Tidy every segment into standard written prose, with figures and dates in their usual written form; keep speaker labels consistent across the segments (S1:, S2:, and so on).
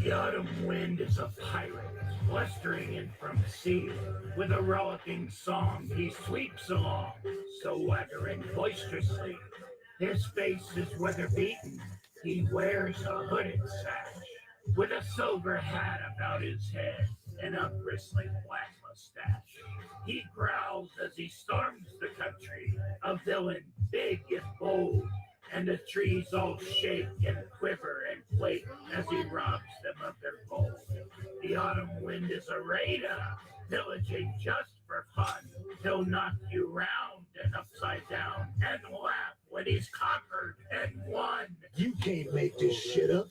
S1: The autumn wind is a pirate, blustering in from sea. With a rollicking song he sweeps along, swaggering boisterously. His face is weather-beaten, he wears a hooded sash, with a silver hat about his head and a bristling black mustache. He growls as he storms the country, a villain big and bold, and the trees all shake and quiver and quake as he robs them of their gold. The autumn wind is a raider, pillaging just for fun. He'll knock you round and upside down and laugh when he's conquered and won.
S2: You can't make this shit up.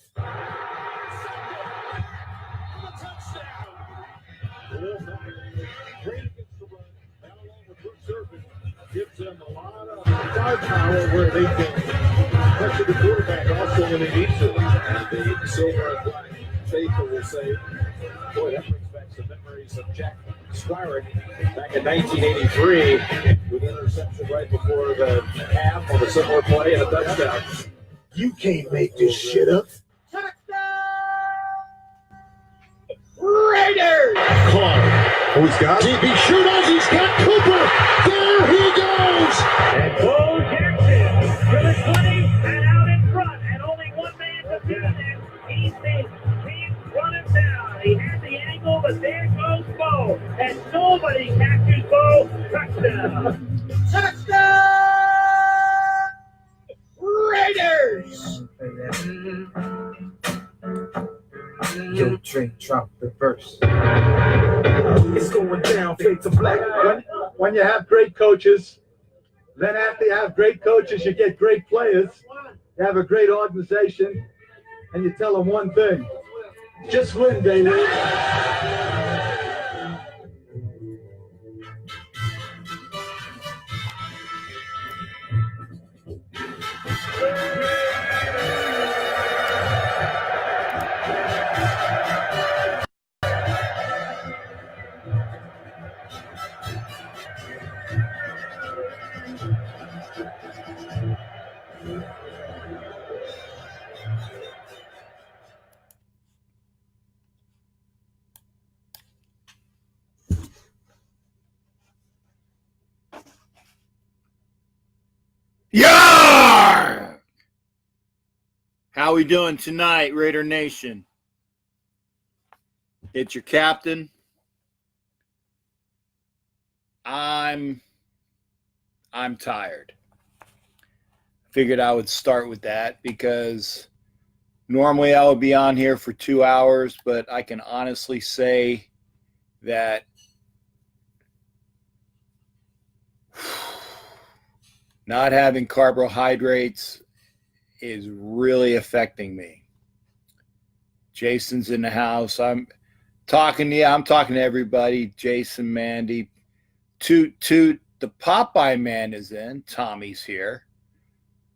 S3: Gives them a lot of firepower where they can pressure the quarterback also when they need to. And the silver and black faithful will say, boy, that brings back some memories of Jack Squire back in 1983 with an interception right before the half on a similar play and a touchdown.
S2: You can't make this shit up.
S3: Raiders! Clark. Oh, he's got it. He sure does. He's got Cooper. There he goes.
S4: And Bo Jackson to the 20 and out in front. And only one man to do that. He's big. Can't run him down. He had the angle, but there goes Bo. And nobody catches Bo. Touchdown.
S3: Touchdown! Raiders!
S5: Yo, Trey, drop the verse.
S6: It's going down, fade to black. When you have great coaches, then after you have great coaches, you get great players. You have a great organization, and you tell them one thing: just win, baby.
S1: Yarr! How we doing tonight, Raider Nation? It's your captain. I'm tired. Figured I would start with that because normally I would be on here for 2 hours, but I can honestly say that not having carbohydrates is really affecting me. Jason's in the house. I'm talking to everybody. Jason, Mandy. The Popeye man is in. Tommy's here.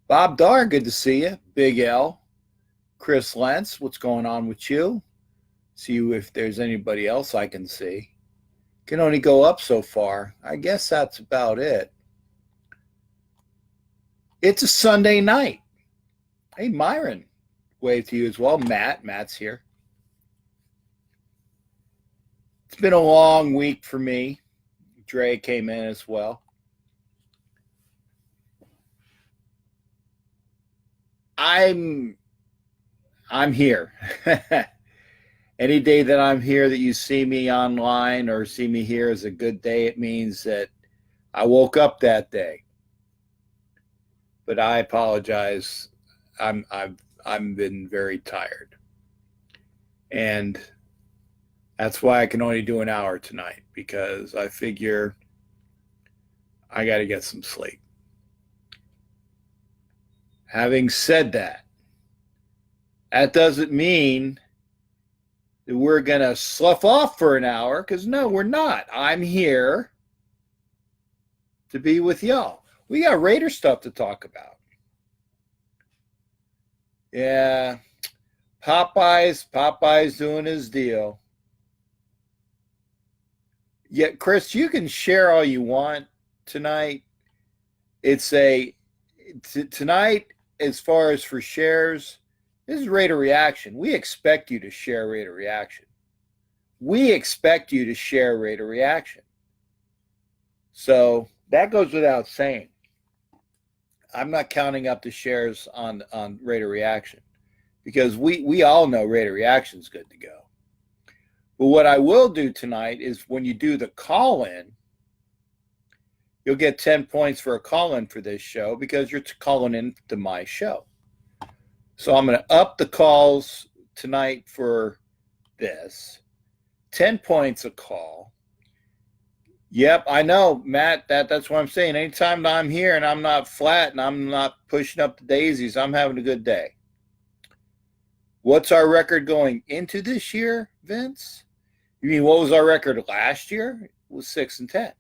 S1: Bob Dar, good to see you. Big L. Chris Lentz, what's going on with you? See if there's anybody else I can see. Can only go up so far. I guess that's about it. It's a Sunday night. Hey, Myron, wave to you as well. Matt's here. It's been a long week for me. Dre came in as well. I'm here. Any day that I'm here that you see me online or see me here is a good day. It means that I woke up that day. But I apologize. I've been very tired. And that's why I can only do an hour tonight, because I figure I got to get some sleep. Having said that, that doesn't mean that we're going to slough off for an hour, because no, we're not. I'm here to be with y'all. We got Raider stuff to talk about. Yeah, Popeye's doing his deal. Yeah, Chris, you can share all you want tonight. Tonight, as far as for shares,
S7: This is Raider Reaction. We expect you to share Raider Reaction. We expect you to share Raider Reaction. So that goes without saying. I'm not counting up the shares on Raider Reaction because we all know Raider Reaction is good to go. But what I will do tonight is when you do the call-in, you'll get 10 points for a call-in for this show because you're calling in to my show. So I'm going to up the calls tonight for this. 10 points a call. Yep, I know, Matt, that's what I'm saying. Anytime I'm here and I'm not flat and I'm not pushing up the daisies, I'm having a good day. What's our record going into this year, Vince? You mean what was our record last year? It was 6-10.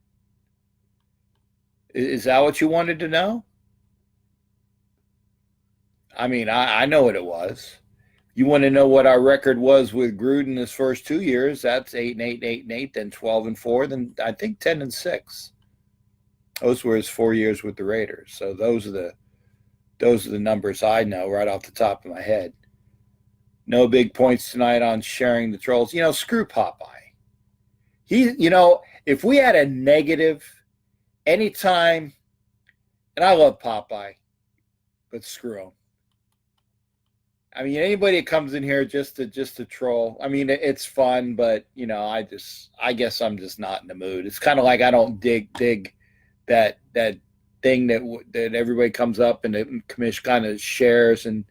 S7: Is that what you wanted to know? I mean, I know what it was. You want to know what our record was with Gruden his first 2 years? That's 8-8, 8-8, then 12-4, then I think 10-6. Those were his 4 years with the Raiders. So those are the numbers I know right off the top of my head. No big points tonight on sharing the trolls. Screw Popeye. If we had a negative anytime, and I love Popeye, but screw him. I mean, anybody that comes in here just to troll, I mean, it's fun, but I guess I'm just not in the mood. It's kind of like I don't dig that thing that everybody comes up and the commission kind of shares, and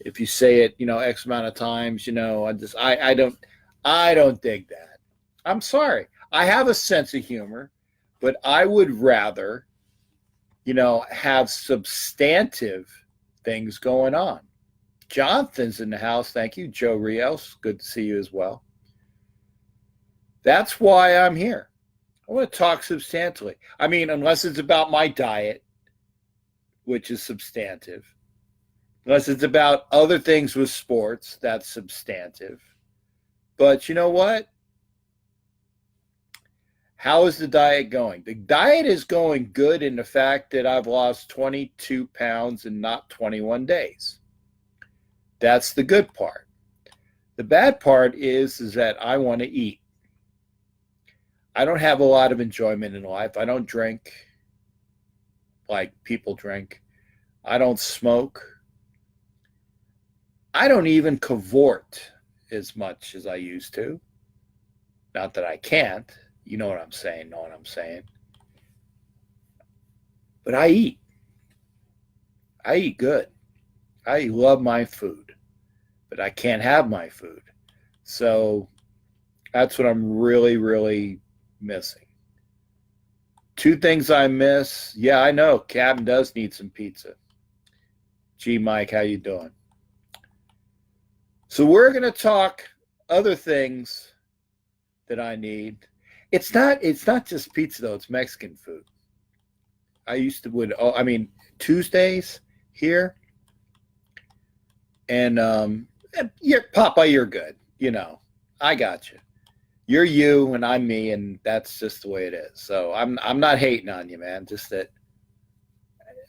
S7: if you say it, X amount of times, I don't dig that. I'm sorry. I have a sense of humor, but I would rather, have substantive things going on. Jonathan's in the house. Thank you. Joe Rios. Good to see you as well. That's why I'm here. I want to talk substantially. I mean, unless it's about my diet, which is substantive. Unless it's about other things with sports, that's substantive. But you know what? How is the diet going? The diet is going good in the fact that I've lost 22 pounds in not 21 days. That's the good part. The bad part is that I want to eat. I don't have a lot of enjoyment in life. I don't drink like people drink. I don't smoke. I don't even cavort as much as I used to. Not that I can't. You know what I'm saying, But I eat. I eat good. I love my food, but I can't have my food. So that's what I'm really, really missing. Two things I miss. Yeah, I know. Captain does need some pizza. Gee, Mike, how you doing? So we're going to talk other things that I need. It's not just pizza, though. It's Mexican food. Tuesdays here. And Papa, you're good. I got you. You're you and I'm me, and that's just the way it is. So I'm not hating on you, man. Just that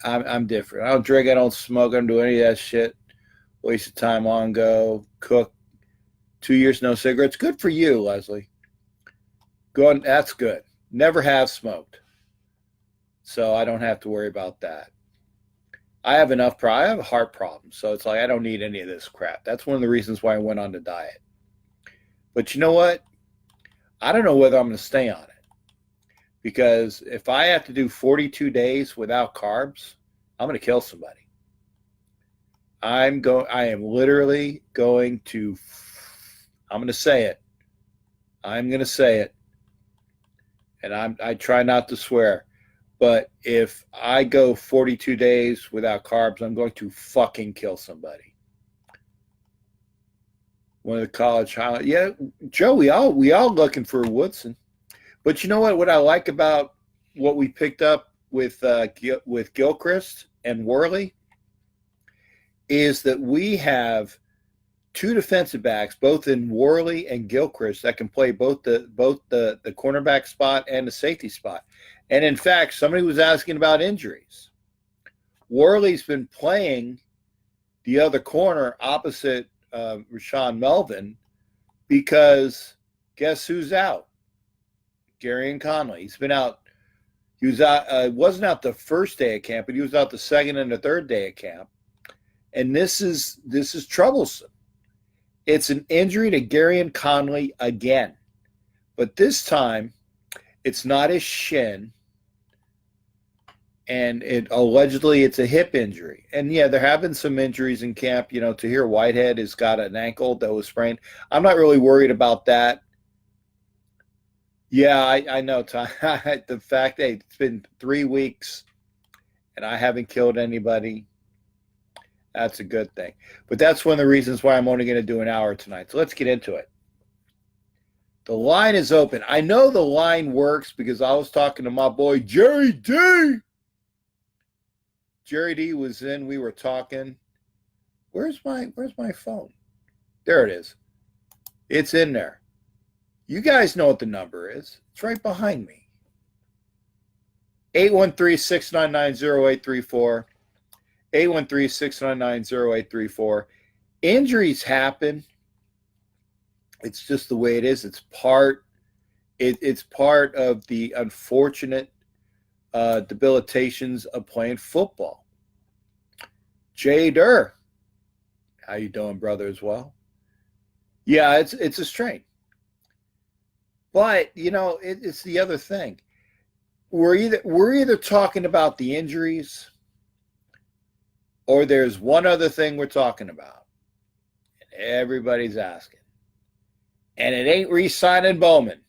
S7: I'm different. I don't drink. I don't smoke. I don't do any of that shit. Waste of time on go. Cook. 2 years no cigarettes. Good for you, Leslie. Good. That's good. Never have smoked, so I don't have to worry about that. I have enough. I have a heart problem, so it's like I don't need any of this crap. That's one of the reasons why I went on the diet. But you know what? I don't know whether I'm going to stay on it, because if I have to do 42 days without carbs, I'm going to kill somebody. I am literally going to. I'm going to say it. I'm going to say it, and I try not to swear. But if I go 42 days without carbs, I'm going to fucking kill somebody. One of the college highlights. Yeah, Joe, we all looking for Woodson. But you know what? What I like about what we picked up with Gilchrist and Worley is that we have two defensive backs, both in Worley and Gilchrist, that can play both the cornerback spot and the safety spot. And in fact, somebody was asking about injuries. Worley's been playing the other corner opposite Rashawn Melvin, because guess who's out? Garyon Conley. He's been out. He was out. Wasn't out the first day of camp, but he was out the second and the third day of camp. And this is troublesome. It's an injury to Garyon Conley again, but this time it's not his shin, and allegedly it's a hip injury. And yeah, there have been some injuries in camp. You know, Tahir Whitehead has got an ankle that was sprained. I'm not really worried about that. Yeah, I know, Tom. The fact that it's been 3 weeks and I haven't killed anybody, that's a good thing. But that's one of the reasons why I'm only going to do an hour tonight. So let's get into it. The line is open. I know the line works because I was talking to my boy Jerry D. Jerry D was in. We were talking. Where's my phone? There it is. It's in there. You guys know what the number is. It's right behind me. 813-699-0834. 813-699-0834. Injuries happen. It's just the way it is. It's part of the unfortunate debilitations of playing football. RAIDER, how you doing, brother, as well? Yeah, it's a strain. But, you know, it's the other thing. We're either talking about the injuries, or there's one other thing we're talking about. And everybody's asking. And it ain't re-signing Bowman.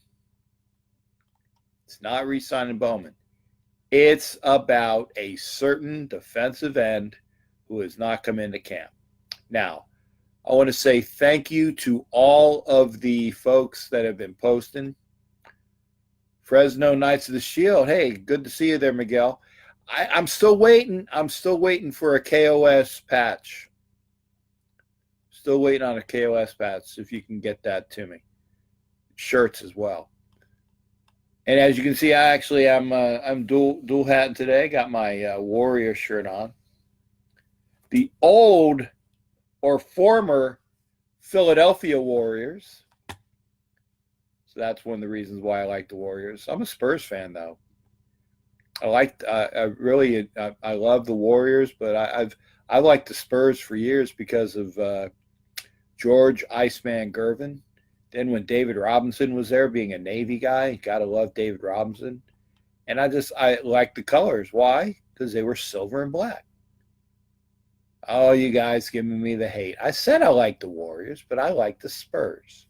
S7: It's not re-signing Bowman. It's about a certain defensive end who has not come into camp. Now, I want to say thank you to all of the folks that have been posting. Fresno Knights of the Shield. Hey, good to see you there, Miguel. I'm still waiting. I'm still waiting for a KOS patch. Still waiting on a KOS patch, if you can get that to me. Shirts as well. And as you can see, I'm dual hatting today. Got my Warrior shirt on. The old or former Philadelphia Warriors. So that's one of the reasons why I like the Warriors. I'm a Spurs fan, though. I love the Warriors, but I've liked the Spurs for years because of George Iceman Gervin. Then when David Robinson was there, being a Navy guy, you got to love David Robinson. And I like the colors. Why? Because they were silver and black. Oh, you guys giving me the hate. I said I like the Warriors, but I like the Spurs.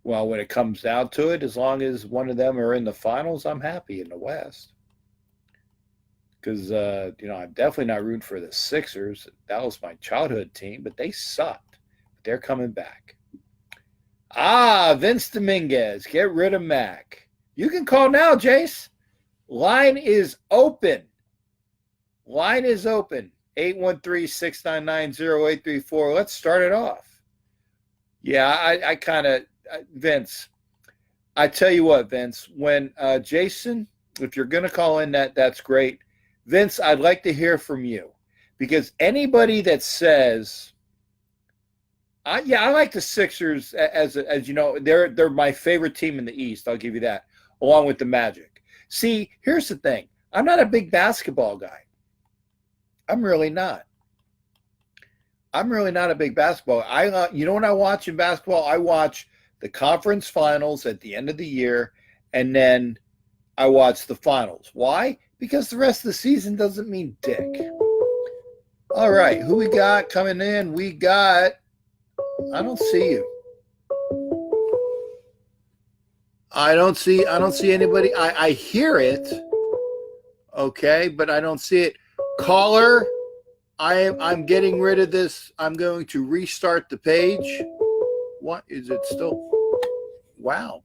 S7: Well, when it comes down to it, as long as one of them are in the finals, I'm happy in the West. Because, I'm definitely not rooting for the Sixers. That was my childhood team, but they sucked. But they're coming back. Vince Dominguez, get rid of Mac. You can call now, Jace. Line is open. Line is open. 813-699-0834. Let's start it off. Yeah, I kind of, Vince, I tell you what, Vince, when Jason, if you're going to call in, that's great. Vince, I'd like to hear from you, because anybody that says, I like the Sixers as you know, they're my favorite team in the East. I'll give you that, along with the Magic. See, here's the thing. I'm not a big basketball guy. I'm really not. I'm really not a big basketball. You know what I watch in basketball? I watch the conference finals at the end of the year, and then I watch the finals. Why? Because the rest of the season doesn't mean dick. All right, who we got coming in? We got, I don't see you. I don't see anybody. I hear it. Okay, but I don't see it. Caller, I'm getting rid of this. I'm going to restart the page. What is it still? Wow.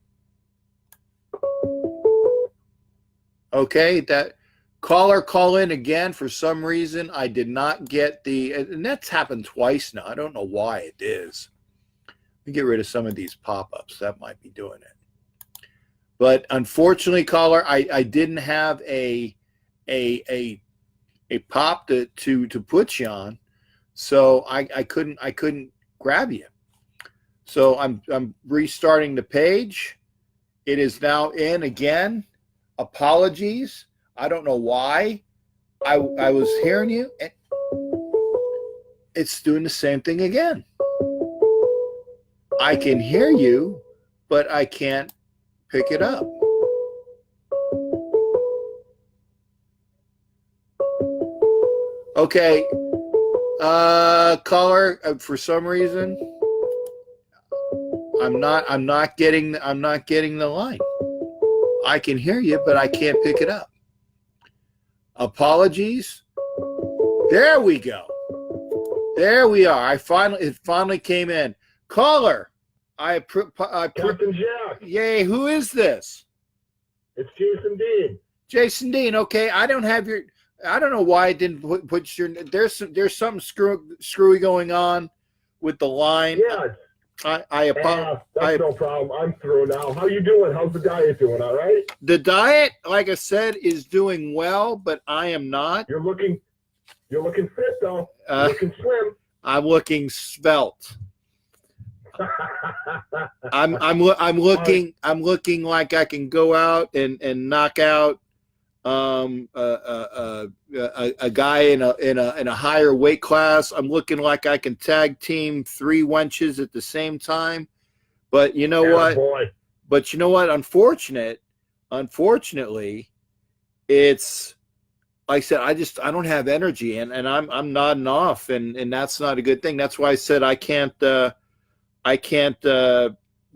S7: Okay, that caller, call in again. For some reason, I did not get and that's happened twice now. I don't know why it is. Let me get rid of some of these pop-ups. That might be doing it. But unfortunately, caller, I didn't have a pop to put you on. So I couldn't grab you. So I'm restarting the page. It is now in again. Apologies. I don't know why. I was hearing you. And it's doing the same thing again. I can hear you, but I can't pick it up. Okay. Caller, for some reason, I'm not getting the line. I can hear you, but I can't pick it up. Apologies. There we go. There we are. It finally came in. Caller,
S3: Captain Jack.
S7: Yay, who is this?
S3: It's Jason Dean.
S7: Jason Dean. Okay, I don't know why I didn't put your. There's something screwy going on with the line.
S3: Yeah.
S7: I apologize.
S3: That's no problem. I'm through now. How you doing? How's the diet doing? All right?
S7: The diet, like I said, is doing well, but I am not.
S3: You're looking fit though. You're looking slim.
S7: I'm looking svelte. I'm looking like I can go out and knock out a guy in a higher weight class. I'm looking like I can tag team 3 wenches at the same time. But you know what?
S3: Boy.
S7: But you know what? Unfortunately, it's like I said, I don't have energy, and I'm nodding off, and that's not a good thing. That's why I said I can't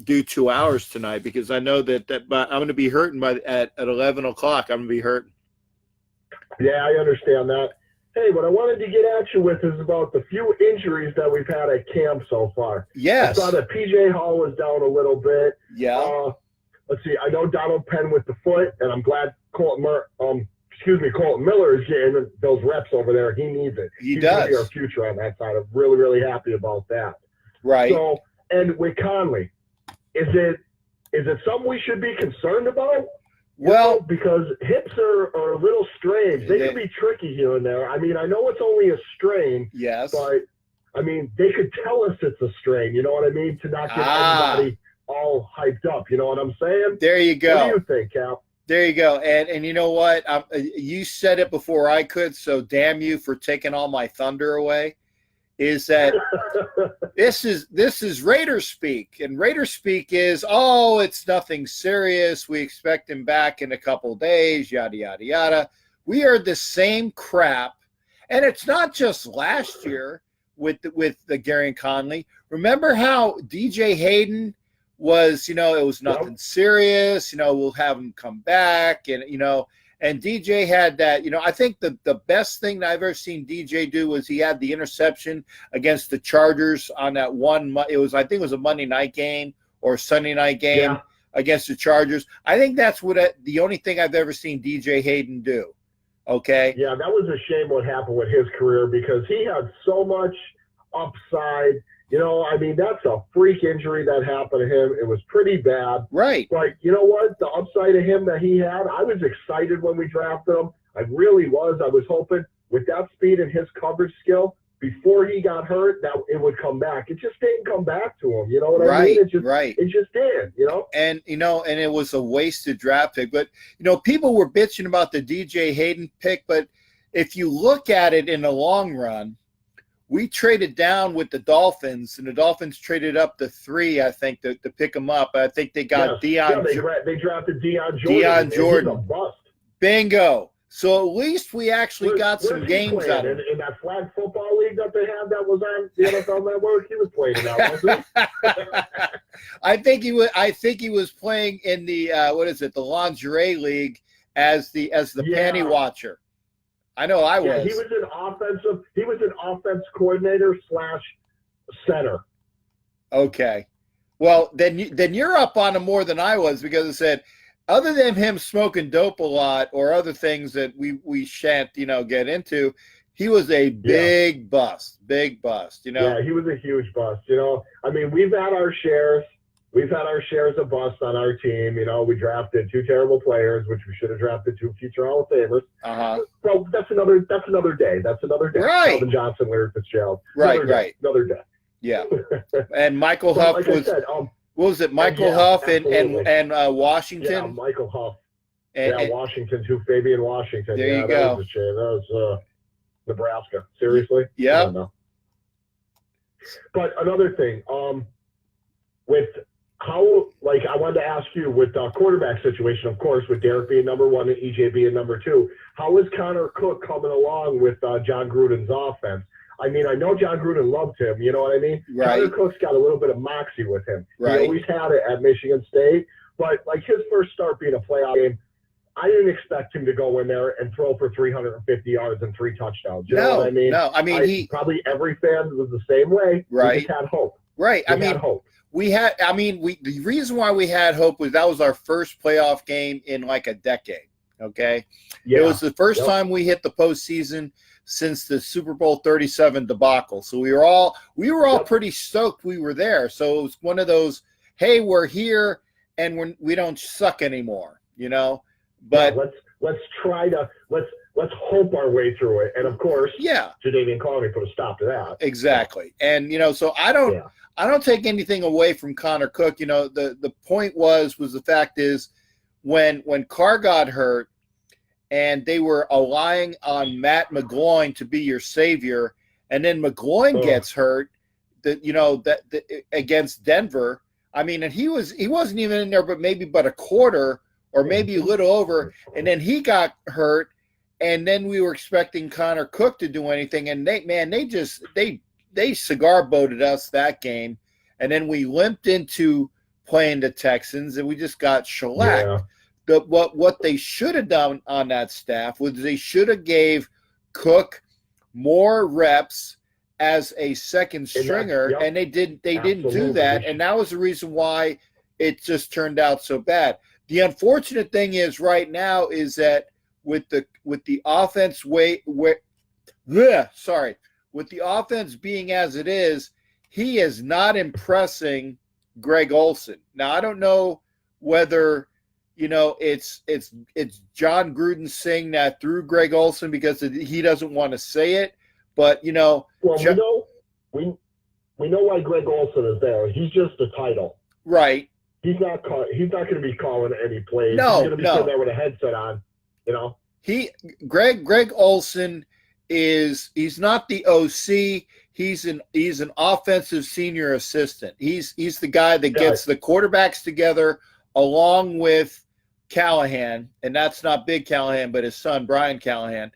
S7: do 2 hours tonight, because I know that I'm going to be hurting at 11 o'clock. I'm going to be hurting.
S3: Yeah, I understand that. Hey, what I wanted to get at you with is about the few injuries that we've had at camp so far.
S7: Yes.
S3: I saw that PJ Hall was down a little bit.
S7: Yeah.
S3: Let's see. I know Donald Penn with the foot, and I'm glad Colton Miller is getting those reps over there. He needs it.
S7: He's
S3: going
S7: does.
S3: to be our future on that side. I'm really, really happy about that.
S7: Right.
S3: So, and with Conley, is it something we should be concerned about?
S7: Well,
S3: because hips are a little strange. They can be tricky here and there. I mean, I know it's only a strain.
S7: Yes.
S3: But, I mean, they could tell us it's a strain. You know what I mean? To not get everybody all hyped up. You know what I'm saying?
S7: There you go.
S3: What do you think, Cap?
S7: There you go. And you know what? You said it before I could, so damn you for taking all my thunder away. Is that this is Raider speak, and Raider speak is, it's nothing serious. We expect him back in a couple days, yada yada yada. We heard the same crap, and it's not just last year with the Gary and Conley. Remember how DJ Hayden was, it was nothing serious. We'll have him come back, and DJ had that, I think the best thing that I've ever seen DJ do was he had the interception against the Chargers on that one. I think it was a Monday night game or Sunday night game against the Chargers. I think that's the only thing I've ever seen DJ Hayden do. Okay.
S3: Yeah, that was a shame what happened with his career, because he had so much upside. I mean, that's a freak injury that happened to him. It was pretty bad.
S7: Right.
S3: But you know what? The upside of him that he had, I was excited when we drafted him. I really was. I was hoping with that speed and his coverage skill, before he got hurt, that it would come back. It just didn't come back to him. You know what I mean? It just did,
S7: And, and it was a wasted draft pick. But, people were bitching about the DJ Hayden pick. But if you look at it in the long run, we traded down with the Dolphins, and the Dolphins traded up to 3, I think, to pick him up. I think they got Deion.
S3: Yeah, they drafted Deion Jordan.
S7: Deion Jordan.
S3: He's a bust.
S7: Bingo. So at least we actually got some games out of it.
S3: In that flag football league that they had that was on the NFL Network, he was playing in that, wasn't he?
S7: I think he was playing in the the lingerie league as the panty watcher. I know I was.
S3: Yeah, he was an offense coordinator / center.
S7: Okay. Well, then you're up on him more than I was, because I said, other than him smoking dope a lot or other things that we shan't, get into, he was a big bust. Yeah,
S3: he was a huge bust. I mean, we've had our shares. we've had our shares of busts on our team. You know, we drafted 2 terrible players, which we should have drafted 2 future Hall of Famers. So that's another day. That's another day.
S7: Right.
S3: Calvin Johnson, Larry Fitzgerald.
S7: Right,
S3: Day, another day.
S7: Yeah. And Michael Huff
S3: like
S7: was, what was it? Michael Huff and Washington?
S3: Yeah, Michael Huff.
S7: And
S3: Washington too. Fabian Washington.
S7: There you
S3: that
S7: go.
S3: Was a shame. That was Nebraska. Seriously?
S7: Yeah.
S3: I don't know. But another thing, with how, like, I wanted to ask you with the quarterback situation, of course, with Derek being number 1 and EJ being number 2, how is Connor Cook coming along with John Gruden's offense? I mean, I know John Gruden loved him, you know what I mean?
S7: Right.
S3: Connor Cook's got a little bit of moxie with him.
S7: Right.
S3: He always had it at Michigan State, but like his first start being a playoff game, I didn't expect him to go in there and throw for 350 yards and 3 touchdowns. You know what I mean?
S7: No, I mean,
S3: probably every fan was the same way.
S7: Right.
S3: We just had hope.
S7: Right.
S3: We had hope.
S7: The reason why we had hope was that was our first playoff game in like a decade. Okay.
S3: Yeah.
S7: It was the first time we hit the postseason since the Super Bowl 37 debacle. So we were all pretty stoked we were there. So it was one of those, hey, we're here and we don't suck anymore, you know. But
S3: yeah, let's hope our way through it. And of course, Jadeveon Clowney put a stop to that.
S7: Exactly. And you know, so I don't take anything away from Connor Cook. You know, the point was the fact is when Carr got hurt and they were relying on Matt McGloin to be your savior, and then McGloin gets hurt, against Denver. I mean, and he wasn't even in there, but a quarter or maybe a little over, and then he got hurt, and then we were expecting Connor Cook to do anything, and they cigar boated us that game, and then we limped into playing the Texans, and we just got shellacked.
S3: Yeah.
S7: What they should have done on that staff was they should have gave Cook more reps as a second stringer, and they didn't do that, and that was the reason why it just turned out so bad. The unfortunate thing is right now is that with the offense with the offense being as it is, he is not impressing Greg Olsen. Now I don't know whether it's John Gruden saying that through Greg Olsen because he doesn't want to say it, but we know why Greg Olsen is there. He's just a title, right? He's not going to be calling any plays.
S3: No,
S7: he's going to be sitting
S3: there with a headset on.
S7: Greg Olsen he's not the OC. He's an offensive senior assistant. He's the guy that gets the quarterbacks together along with Callahan, and that's not Big Callahan, but his son Brian Callahan.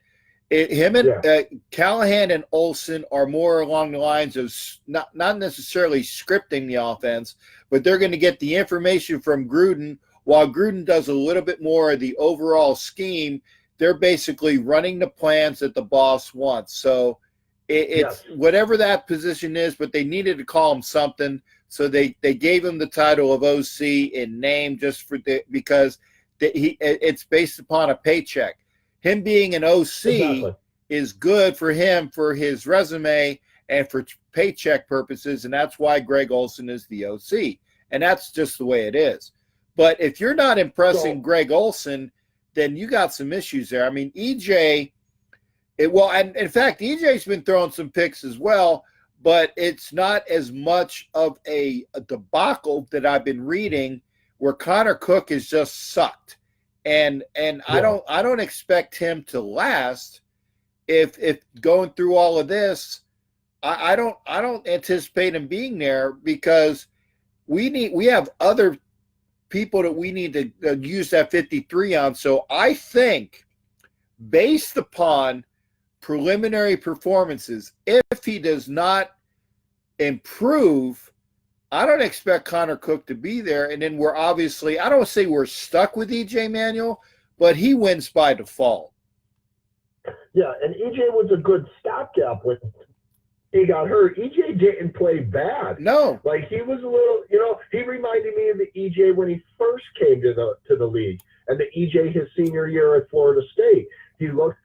S7: Callahan and Olsen are more along the lines of not necessarily scripting the offense, but they're going to get the information from Gruden, while Gruden does a little bit more of the overall scheme. They're basically running the plans that the boss wants. So it's whatever that position is, but they needed to call him something. So they gave him the title of OC in name just because it's based upon a paycheck. Him being an OC is good for him for his resume and for paycheck purposes, and that's why Greg Olsen is the OC. And that's just the way it is. But if you're not impressing Greg Olsen, then you got some issues there. I mean, EJ, and in fact, EJ's been throwing some picks as well, but it's not as much of a debacle that I've been reading where Connor Cook has just sucked. And I don't expect him to last if going through all of this. I don't anticipate him being there because we have other people that we need to use that 53 on. So I think based upon preliminary performances, if he does not improve, I don't expect Connor Cook to be there. And then we're obviously, I don't say we're stuck with EJ Manuel, but he wins by default.
S3: Yeah, and EJ was a good stopgap when he got hurt. EJ didn't play bad.
S7: No.
S3: Like he was a little, he reminded me of the EJ when he first came to the league, and the EJ his senior year at Florida State. He looked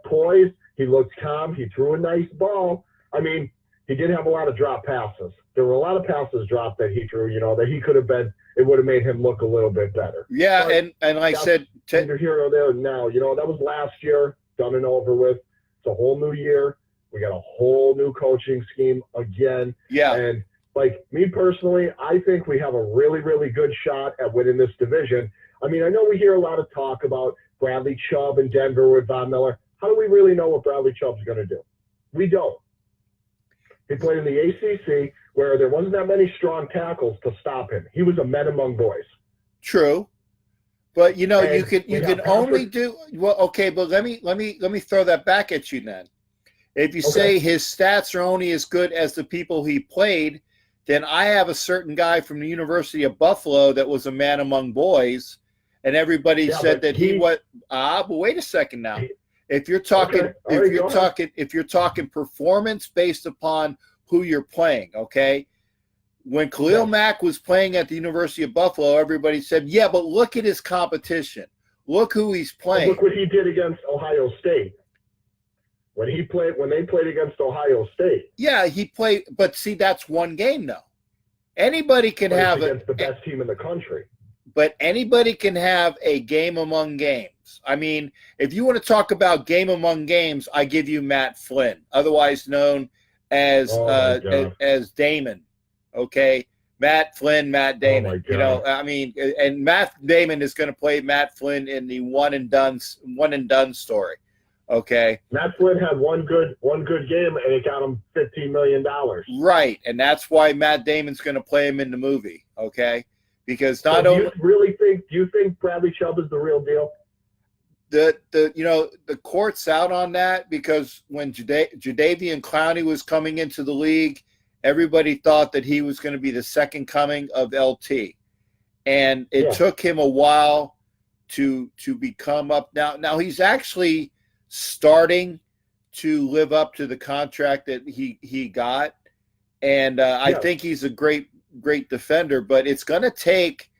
S3: poised, he looked calm, he threw a nice ball. I mean, he did have a lot of drop passes. There were a lot of passes dropped that he threw, that he could have been, it would have made him look a little bit better.
S7: Yeah,
S3: But
S7: and like I said,
S3: neither here nor there now. That was last year, done and over with. It's a whole new year. We got a whole new coaching scheme again.
S7: yeah,
S3: And like me personally, I think we have a really, really good shot at winning this division. I mean, I know we hear a lot of talk about Bradley Chubb in Denver with Von Miller. How do we really know what Bradley Chubb's going to do? We don't. He played in the ACC where there wasn't that many strong tackles to stop him. He was a man among boys.
S7: true. But you
S3: And
S7: can only do well. Okay, but let me throw that back at you then. If you say his stats are only as good as the people he played, then I have a certain guy from the University of Buffalo that was a man among boys, and everybody said that he was. But wait a second now. If you're talking, if you're talking performance based upon who you're playing, okay. When Khalil Mack was playing at the University of Buffalo, everybody said, "Yeah, but look at his competition. Look who he's playing."
S3: Look what he did against Ohio State. When they played against Ohio State.
S7: Yeah, he played, but see, that's one game though. Anybody can have
S3: against the best team in the country.
S7: But anybody can have a game among games. I mean, if you want to talk about game among games, I give you Matt Flynn, otherwise known as Damon. Okay, Matt Flynn, Matt Damon. I mean, and Matt Damon is going to play Matt Flynn in the one and done story. Okay.
S3: Matt Flynn had one good game, and it got him $15 million.
S7: Right, and that's why Matt Damon's going to play him in the movie. Okay, because not only
S3: do you think Bradley Chubb is the real deal?
S7: The court's out on that because when Jadeveon Clowney was coming into the league, everybody thought that he was going to be the second coming of LT, and it took him a while to become up. Now he's actually starting to live up to the contract that he got, and I think he's a great defender. But it's going to take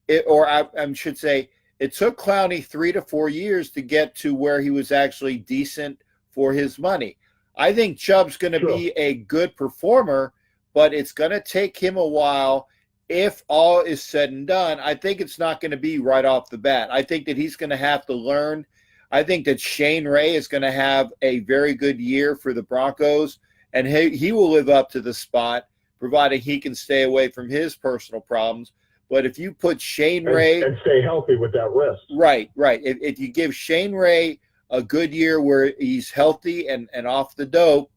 S7: it, or I should say, it took Clowney 3 to 4 years to get to where he was actually decent for his money. I think Chubb's going to be a good performer, but it's going to take him a while. If all is said and done, I think it's not going to be right off the bat. I think that he's going to have to learn. I think that Shane Ray is going to have a very good year for the Broncos, and he will live up to the spot, provided he can stay away from his personal problems. But if you put Shane Ray
S3: and stay healthy with that wrist,
S7: right. If you give Shane Ray a good year where he's healthy and off the dope,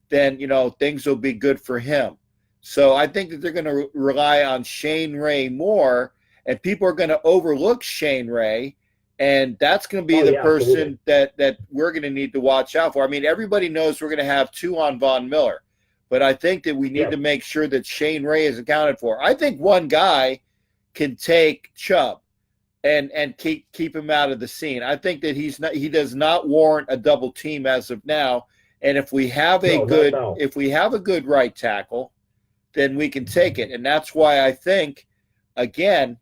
S7: then things will be good for him. So I think that they're going to rely on Shane Ray more, and people are going to overlook Shane Ray. And that's going to be the person that we're going to need to watch out for. I mean, everybody knows we're going to have 2 on Von Miller, but I think that we need to make sure that Shane Ray is accounted for. I think one guy can take Chubb and keep him out of the scene. I think that he does not warrant a double team as of now. And if we have a good right tackle, then we can take it. And that's why I think, again,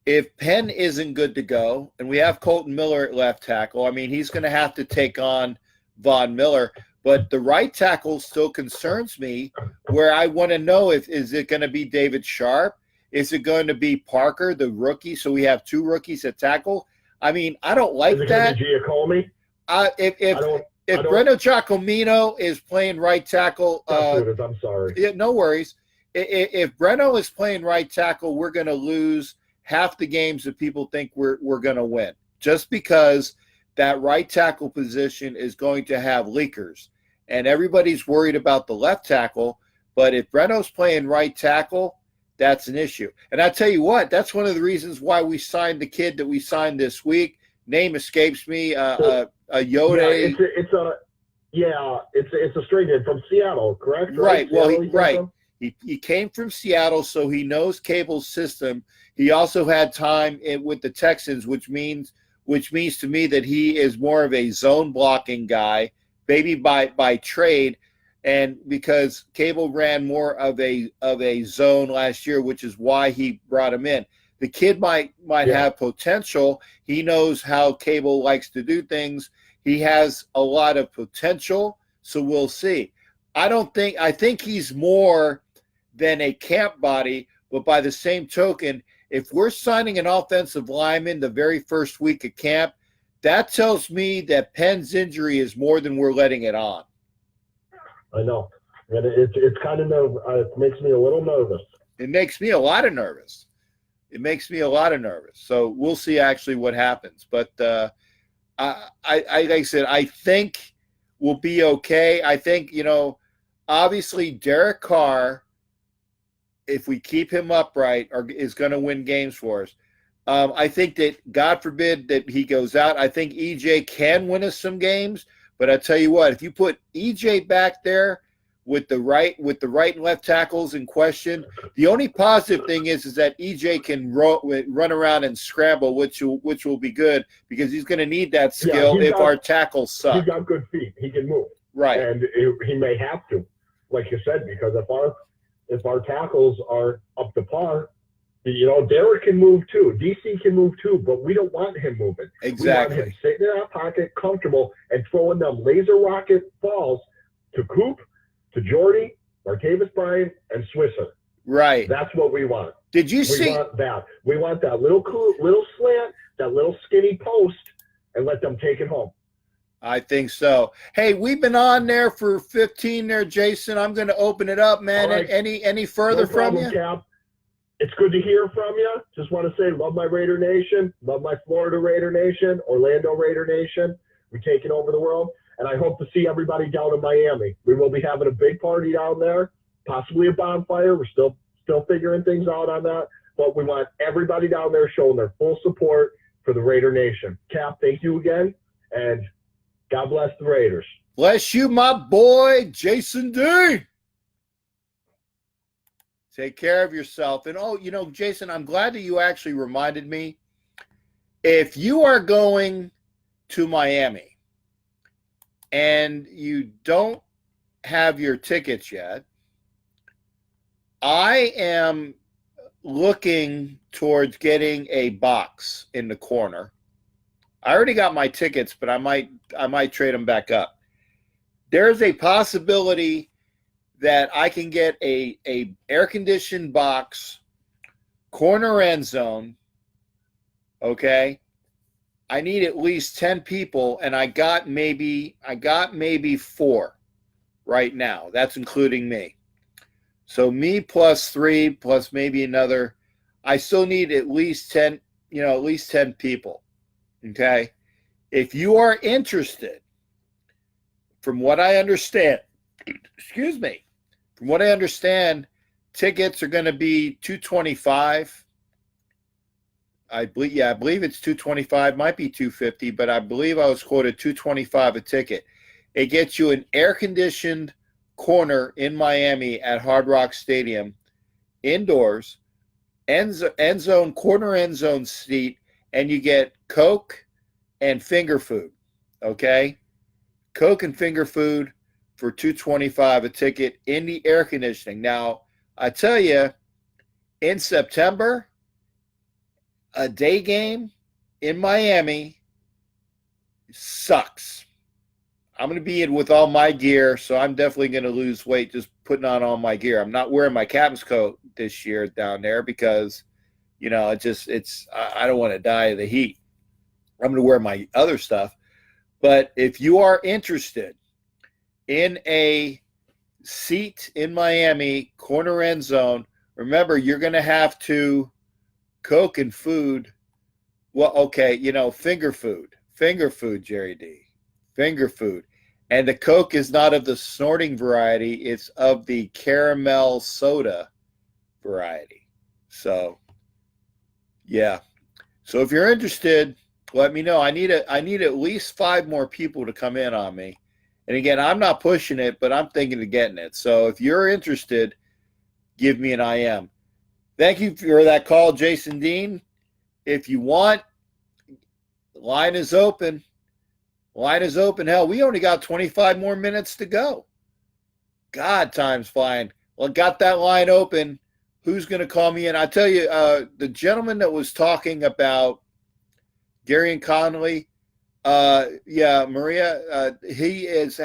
S7: if Penn isn't good to go, and we have Colton Miller at left tackle, I mean, he's going to have to take on Von Miller. But the right tackle still concerns me, where I want to know is it going to be David Sharp? Is it going to be Parker, the rookie? So we have 2 rookies at tackle. I mean, I don't like that.
S3: Giacomi?
S7: If Breno Giacomino is playing right tackle,
S3: I'm sorry.
S7: Yeah, no worries. If Breno is playing right tackle, we're going to lose half the games that people think we're going to win, just because that right tackle position is going to have leakers, and everybody's worried about the left tackle. But if Breno's playing right tackle, that's an issue. And I tell you what, that's one of the reasons why we signed the kid that we signed this week. Name escapes me. Yoda.
S3: It's a straight kid from Seattle, correct?
S7: Right. Well, he came from Seattle, so he knows Cable's system. He also had time with the Texans, which means to me that he is more of a zone blocking guy, maybe by trade, and because Cable ran more of a zone last year, which is why he brought him in. The kid might have potential. He knows how Cable likes to do things. He has a lot of potential, so we'll see. I think he's more than a camp body, but by the same token, if we're signing an offensive lineman the very first week of camp, that tells me that Penn's injury is more than we're letting it on.
S8: I know. And it's kind of it makes me a little nervous.
S7: It makes me a lot of nervous. So we'll see actually what happens. But I like I said, I think we'll be okay. I think, obviously Derek Carr, if we keep him upright, is going to win games for us. I think that, God forbid that he goes out, I think EJ can win us some games. But I tell you what, if you put EJ back there with the right and left tackles in question, the only positive thing is that EJ can run around and scramble, which will be good because he's going to need that skill if our tackles suck.
S8: He's got good feet. He can move.
S7: Right.
S8: And he may have to, like you said, because if our tackles are up to par, Derek can move too. DC can move too, but we don't want him moving.
S7: Exactly.
S8: We want him sitting in our pocket, comfortable, and throwing them laser rocket balls to Coop, to Jordy, Martavis Bryant, and Swisser.
S7: Right.
S8: That's what we want.
S7: Did you see?
S8: We want that. We want that little slant, that little skinny post, and let them take it home.
S7: I think so. Hey, we've been on there for 15 there, Jason. I'm going to open it up, man.
S8: Right.
S7: Any further from you?
S8: Cap. It's good to hear from you. Just want to say, love my Raider Nation, love my Florida Raider Nation, Orlando Raider Nation. We're taking over the world, and I hope to see everybody down in Miami. We will be having a big party down there, possibly a bonfire. We're still figuring things out on that, but we want everybody down there showing their full support for the Raider Nation. Cap, thank you again, and God bless the Raiders.
S7: Bless you, my boy, Jason D. Take care of yourself. And, Jason, I'm glad that you actually reminded me. If you are going to Miami and you don't have your tickets yet, I am looking towards getting a box in the corner. I already got my tickets, but I might trade them back up. There's a possibility that I can get a air-conditioned box, corner end zone, okay? I need at least 10 people, and I got maybe 4 right now. That's including me. So me plus 3 plus maybe another. I still need at least 10 people, okay? If you are interested, from what I understand, from what I understand, tickets are going to be $225. I believe it's $225, might be $250, but I believe I was quoted $225 a ticket. It gets you an air-conditioned corner in Miami at Hard Rock Stadium, indoors, corner end zone seat, and you get Coke and finger food, okay? Coke and finger food for $225 a ticket in the air conditioning. Now, I tell you, in September, a day game in Miami sucks. I'm going to be in with all my gear, so I'm definitely going to lose weight just putting on all my gear. I'm not wearing my captain's coat this year down there because, I don't want to die of the heat. I'm going to wear my other stuff. But if you are interested in a seat in Miami, corner end zone, remember, you're going to have to Coke and food. Well, okay, finger food, Jerry D. Finger food. And the Coke is not of the snorting variety. It's of the caramel soda variety. So, yeah. So if you're interested, let me know. I need at least 5 more people to come in on me. And again, I'm not pushing it, but I'm thinking of getting it. So if you're interested, give me an IM. Thank you for that call, Jason Dean. If you want, the line is open. Line is open. Hell, we only got 25 more minutes to go. God, time's flying. Well, got that line open. Who's going to call me in? I tell you, the gentleman that was talking about Gary and Connolly, Maria, he has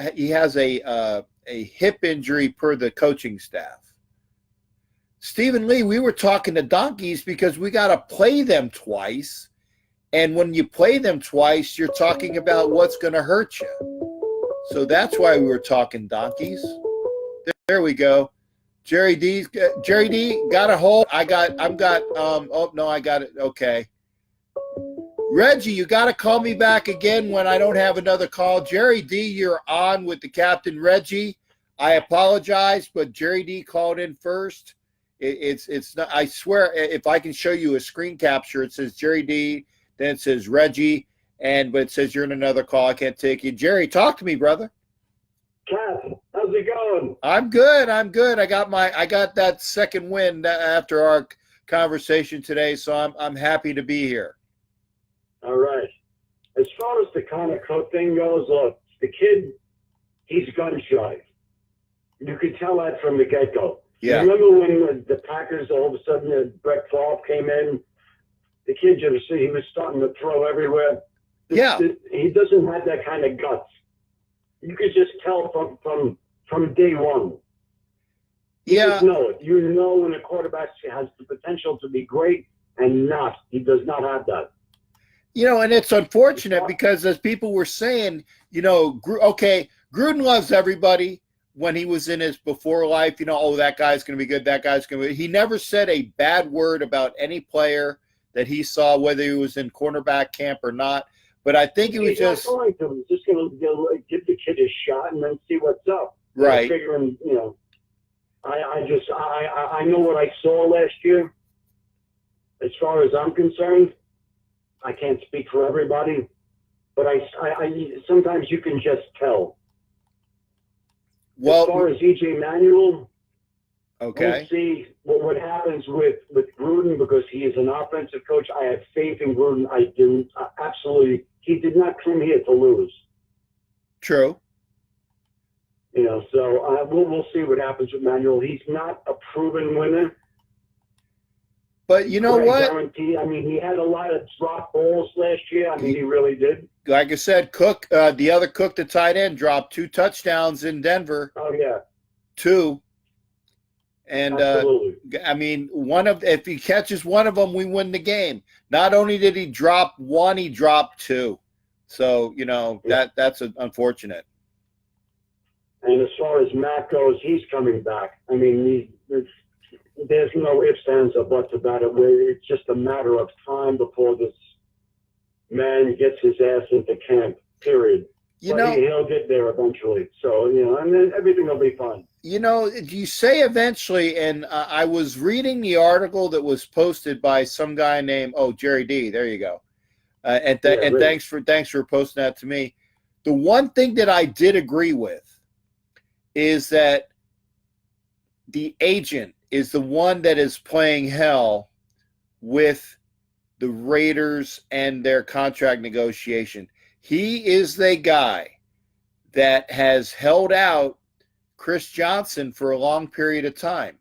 S7: a a hip injury per the coaching staff. Stephen Lee, we were talking to donkeys because we got to play them twice. And when you play them twice, you're talking about what's going to hurt you. So that's why we were talking donkeys. There we go. Jerry D, got a hold. I got it. Okay. Reggie, you got to call me back again when I don't have another call. Jerry D, you're on with the captain. Reggie, I apologize, but Jerry D called in first. It's not. I swear, if I can show you a screen capture, it says Jerry D, then it says Reggie, but it says you're in another call. I can't take you. Jerry, talk to me, brother.
S8: Cap, how's it going?
S7: I'm good. I got that second win after our conversation today, so I'm happy to be here.
S8: All right. As far as the Connor Cook thing goes, look, the kid, he's gun shy. You could tell that from the get-go.
S7: Yeah.
S8: Remember when the Packers, all of a sudden, Brett Favre came in? The kid, you see, he was starting to throw everywhere.
S7: Yeah.
S8: He doesn't have that kind of guts. You could just tell from day one. You just know it. You know when a quarterback has the potential to be great and not. He does not have that.
S7: And it's unfortunate because as people were saying, Gruden loves everybody when he was in his before life, that guy's going to be good, that guy's going to be. He never said a bad word about any player that he saw, whether he was in cornerback camp or not. But I think he was
S8: He's just going to. He's just going to give the kid a shot and then see what's up.
S7: Right.
S8: Figuring, I know what I saw last year. As far as I'm concerned, I can't speak for everybody, but I sometimes you can just tell.
S7: Well,
S8: as far as EJ Manuel,
S7: okay,
S8: we'll see what happens with Gruden because he is an offensive coach. I have faith in Gruden. I do absolutely. He did not come here to lose.
S7: True.
S8: So we'll see what happens with Manuel. He's not a proven winner.
S7: But you know what?
S8: Guarantee. I mean, he had a lot of drop balls last year. I mean, he really did.
S7: Like I said, Cook, the other Cook, the tight end, dropped 2 touchdowns in Denver.
S8: Oh, yeah.
S7: 2. And, if he catches one of them, we win the game. Not only did he drop 1, he dropped 2. So, that's unfortunate.
S8: And as far as Matt goes, he's coming back. I mean, there's no ifs, ands, or buts about it. It's just a matter of time before this man gets his ass into camp, period. He'll get there eventually. So, and then everything will be fine.
S7: You say eventually, and I was reading the article that was posted by some guy named, Jerry D. There you go. Thanks for posting that to me. The one thing that I did agree with is that the agent is the one that is playing hell with the Raiders and their contract negotiation. He is the guy that has held out Chris Johnson for a long period of time.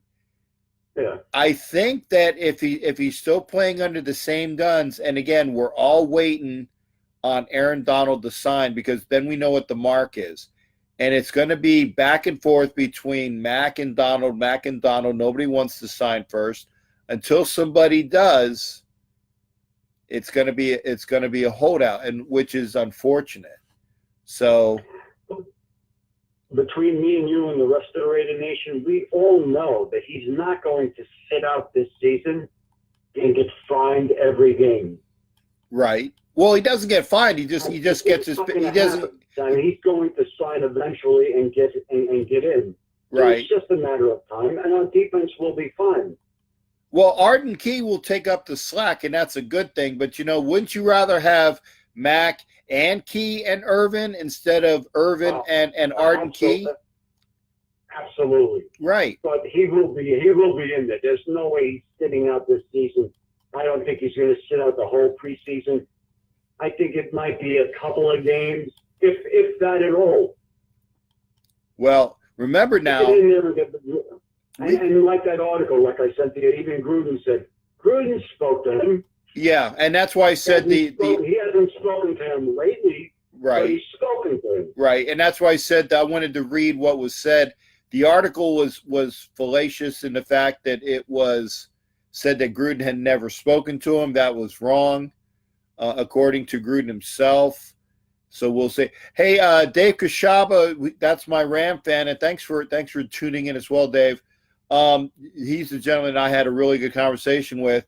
S8: Yeah.
S7: I think that if he's still playing under the same guns, and again, we're all waiting on Aaron Donald to sign because then we know what the mark is. And it's going to be back and forth between Mac and Donald. Nobody wants to sign first. Until somebody does, it's going to be a holdout, and which is unfortunate. So,
S8: between me and you and the rest of the Raider Nation, we all know that he's not going to sit out this season and get fined every game.
S7: Right. Well, he doesn't get fined. He just gets his. He doesn't.
S8: I mean, he's going to sign eventually and get in. So
S7: right.
S8: It's just a matter of time, and our defense will be fine.
S7: Well, Arden Key will take up the slack, and that's a good thing. But, wouldn't you rather have Mac and Key and Irvin instead of Irvin and Arden Key?
S8: Absolutely.
S7: Right.
S8: But he will be in there. There's no way he's sitting out this season. I don't think he's going to sit out the whole preseason. I think it might be a couple of games, if that at all.
S7: Well, remember now.
S8: And like that article, like I sent to you, even Gruden spoke to him.
S7: Yeah, and that's why I said
S8: he hasn't spoken to him lately.
S7: Right.
S8: But he spoken to him.
S7: Right, and that's why I said that I wanted to read what was said. The article was fallacious in the fact that it was said that Gruden had never spoken to him. That was wrong, according to Gruden himself. So we'll say, hey, Dave Kashaba, that's my Ram fan, and thanks for tuning in as well, Dave. He's the gentleman I had a really good conversation with.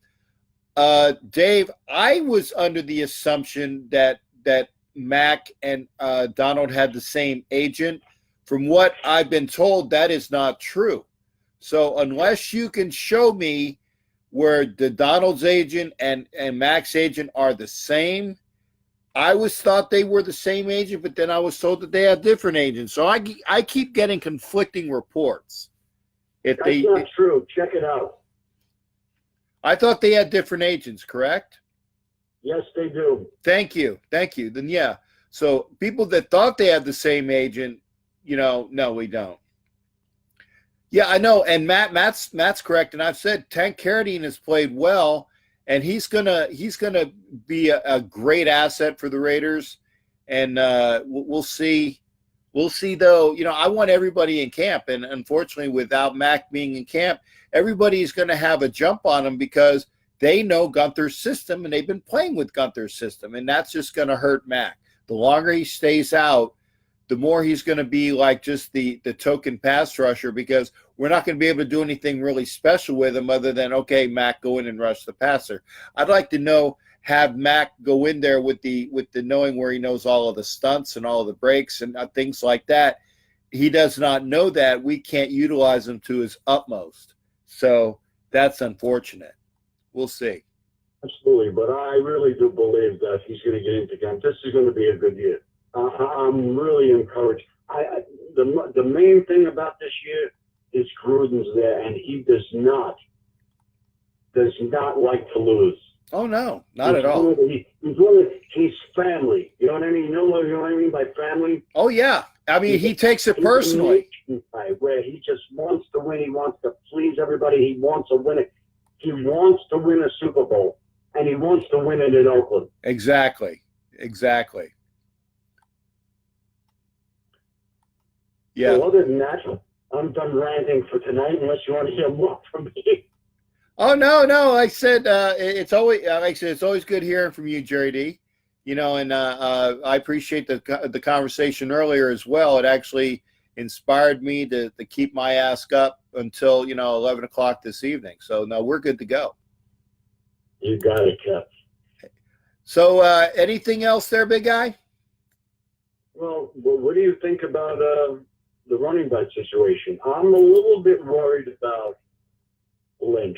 S7: Dave, I was under the assumption that Mac and Donald had the same agent. From what I've been told, that is not true. So unless you can show me where the Donald's agent and Mac's agent are the same, I always thought they were the same agent, but then I was told that they have different agents. So I keep getting conflicting reports.
S8: That's not true. Check it out.
S7: I thought they had different agents, correct?
S8: Yes, they do.
S7: Thank you. Then yeah. So people that thought they had the same agent, no, we don't. Yeah, I know. And Matt's correct. And I've said Tank Carradine has played well, and he's gonna be a great asset for the Raiders. And we'll see. We'll see, though. I want everybody in camp, and unfortunately, without Mac being in camp, everybody's going to have a jump on him because they know Gunther's system, and they've been playing with Gunther's system, and that's just going to hurt Mac. The longer he stays out, the more he's going to be like just the token pass rusher, because we're not going to be able to do anything really special with him other than, okay, Mac, go in and rush the passer. I'd like to have Mac go in there with the knowing where he knows all of the stunts and all of the breaks and things like that. He does not know that. We can't utilize him to his utmost. So that's unfortunate. We'll see.
S8: Absolutely, but I really do believe that he's going to get into camp. This is going to be a good year. I'm really encouraged. The main thing about this year is Gruden's there, and he does not like to lose.
S7: Oh no, not at all.
S8: He's family. You know what I mean? You know what I mean by family?
S7: Oh yeah. I mean, he takes it personally.
S8: Where he just wants to win. He wants to please everybody. He wants to win it. He wants to win a Super Bowl, and he wants to win it in Oakland.
S7: Exactly. Yeah.
S8: So other than that, I'm done ranting for tonight. Unless you want to hear more from me.
S7: Oh no! Like I said, it's always good hearing from you, Jerry D. And I appreciate the conversation earlier as well. It actually inspired me to keep my ass up until 11 o'clock this evening. So no, we're good to go.
S8: You got it, Kev.
S7: So anything else there, big guy?
S8: Well, what do you think about the running back situation? I'm a little bit worried about Lynch.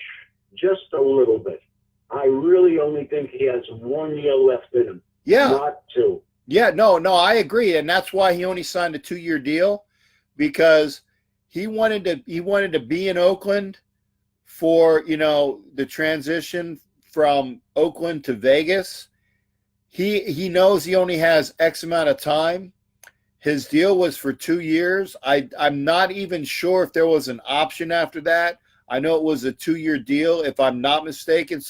S8: Just a little bit. I really only think he has 1 year left in him.
S7: Yeah.
S8: Not two.
S7: Yeah, no, I agree. And that's why he only signed a 2-year deal, because he wanted to be in Oakland for, the transition from Oakland to Vegas. He knows he only has X amount of time. His deal was for 2 years. I'm not even sure if there was an option after that. I know it was a 2-year deal, if I'm not mistaken.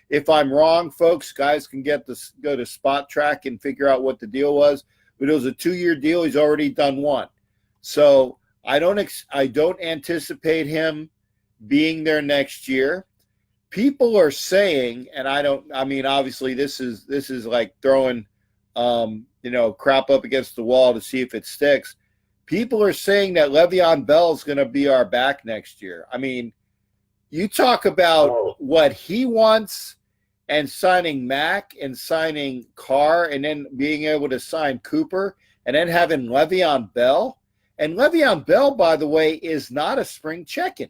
S7: If I'm wrong, folks, guys can go to Spot Track and figure out what the deal was. But it was a 2-year deal. He's already done one. So I don't anticipate him being there next year. People are saying, and obviously this is like throwing crap up against the wall to see if it sticks. People are saying that Le'Veon Bell is going to be our back next year. I mean, you talk about what he wants, and signing Mac and signing Carr, and then being able to sign Cooper, and then having Le'Veon Bell. And Le'Veon Bell, by the way, is not a spring check-in.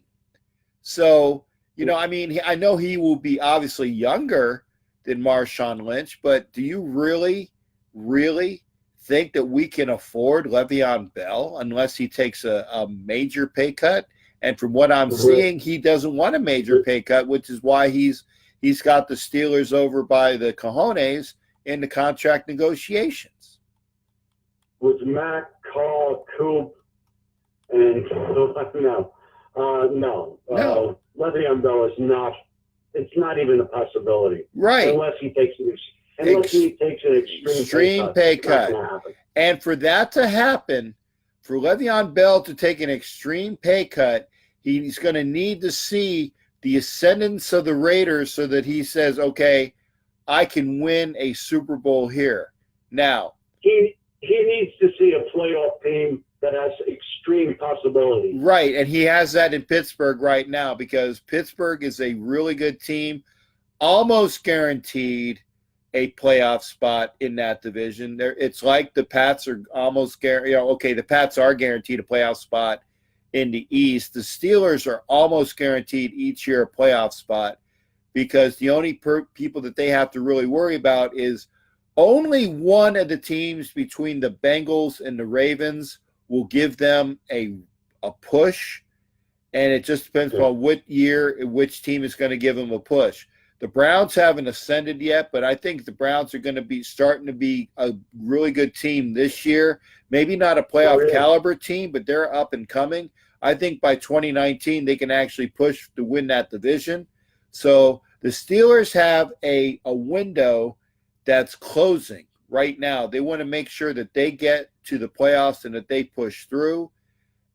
S7: So, I know he will be obviously younger than Marshawn Lynch, but do you really, really think that we can afford Le'Veon Bell unless he takes a major pay cut? And from what I'm seeing, he doesn't want a major pay cut, which is why he's got the Steelers over by the cojones in the contract negotiations.
S8: With Mac, Carr, Coop, and no. Le'Veon Bell is not. It's not even a possibility,
S7: right?
S8: Unless he takes an extreme
S7: pay cut. And for that to happen, for Le'Veon Bell to take an extreme pay cut, he's going to need to see the ascendance of the Raiders so that he says, okay, I can win a Super Bowl here. Now,
S9: he needs to see a playoff team that has extreme possibility.
S7: Right, and he has that in Pittsburgh right now because Pittsburgh is a really good team, almost guaranteed a playoff spot in that division. It's like the Pats are almost guaranteed. Okay, the Pats are guaranteed a playoff spot in the East. The Steelers are almost guaranteed each year a playoff spot because the only people that they have to really worry about is only one of the teams between the Bengals and the Ravens will give them a push, and it just depends on what year which team is going to give them a push. The Browns haven't ascended yet, but I think the Browns are going to be starting to be a really good team this year. Maybe not a playoff caliber team, but they're up and coming. I think by 2019 they can actually push to win that division. So the Steelers have a window that's closing right now. They want to make sure that they get to the playoffs and that they push through.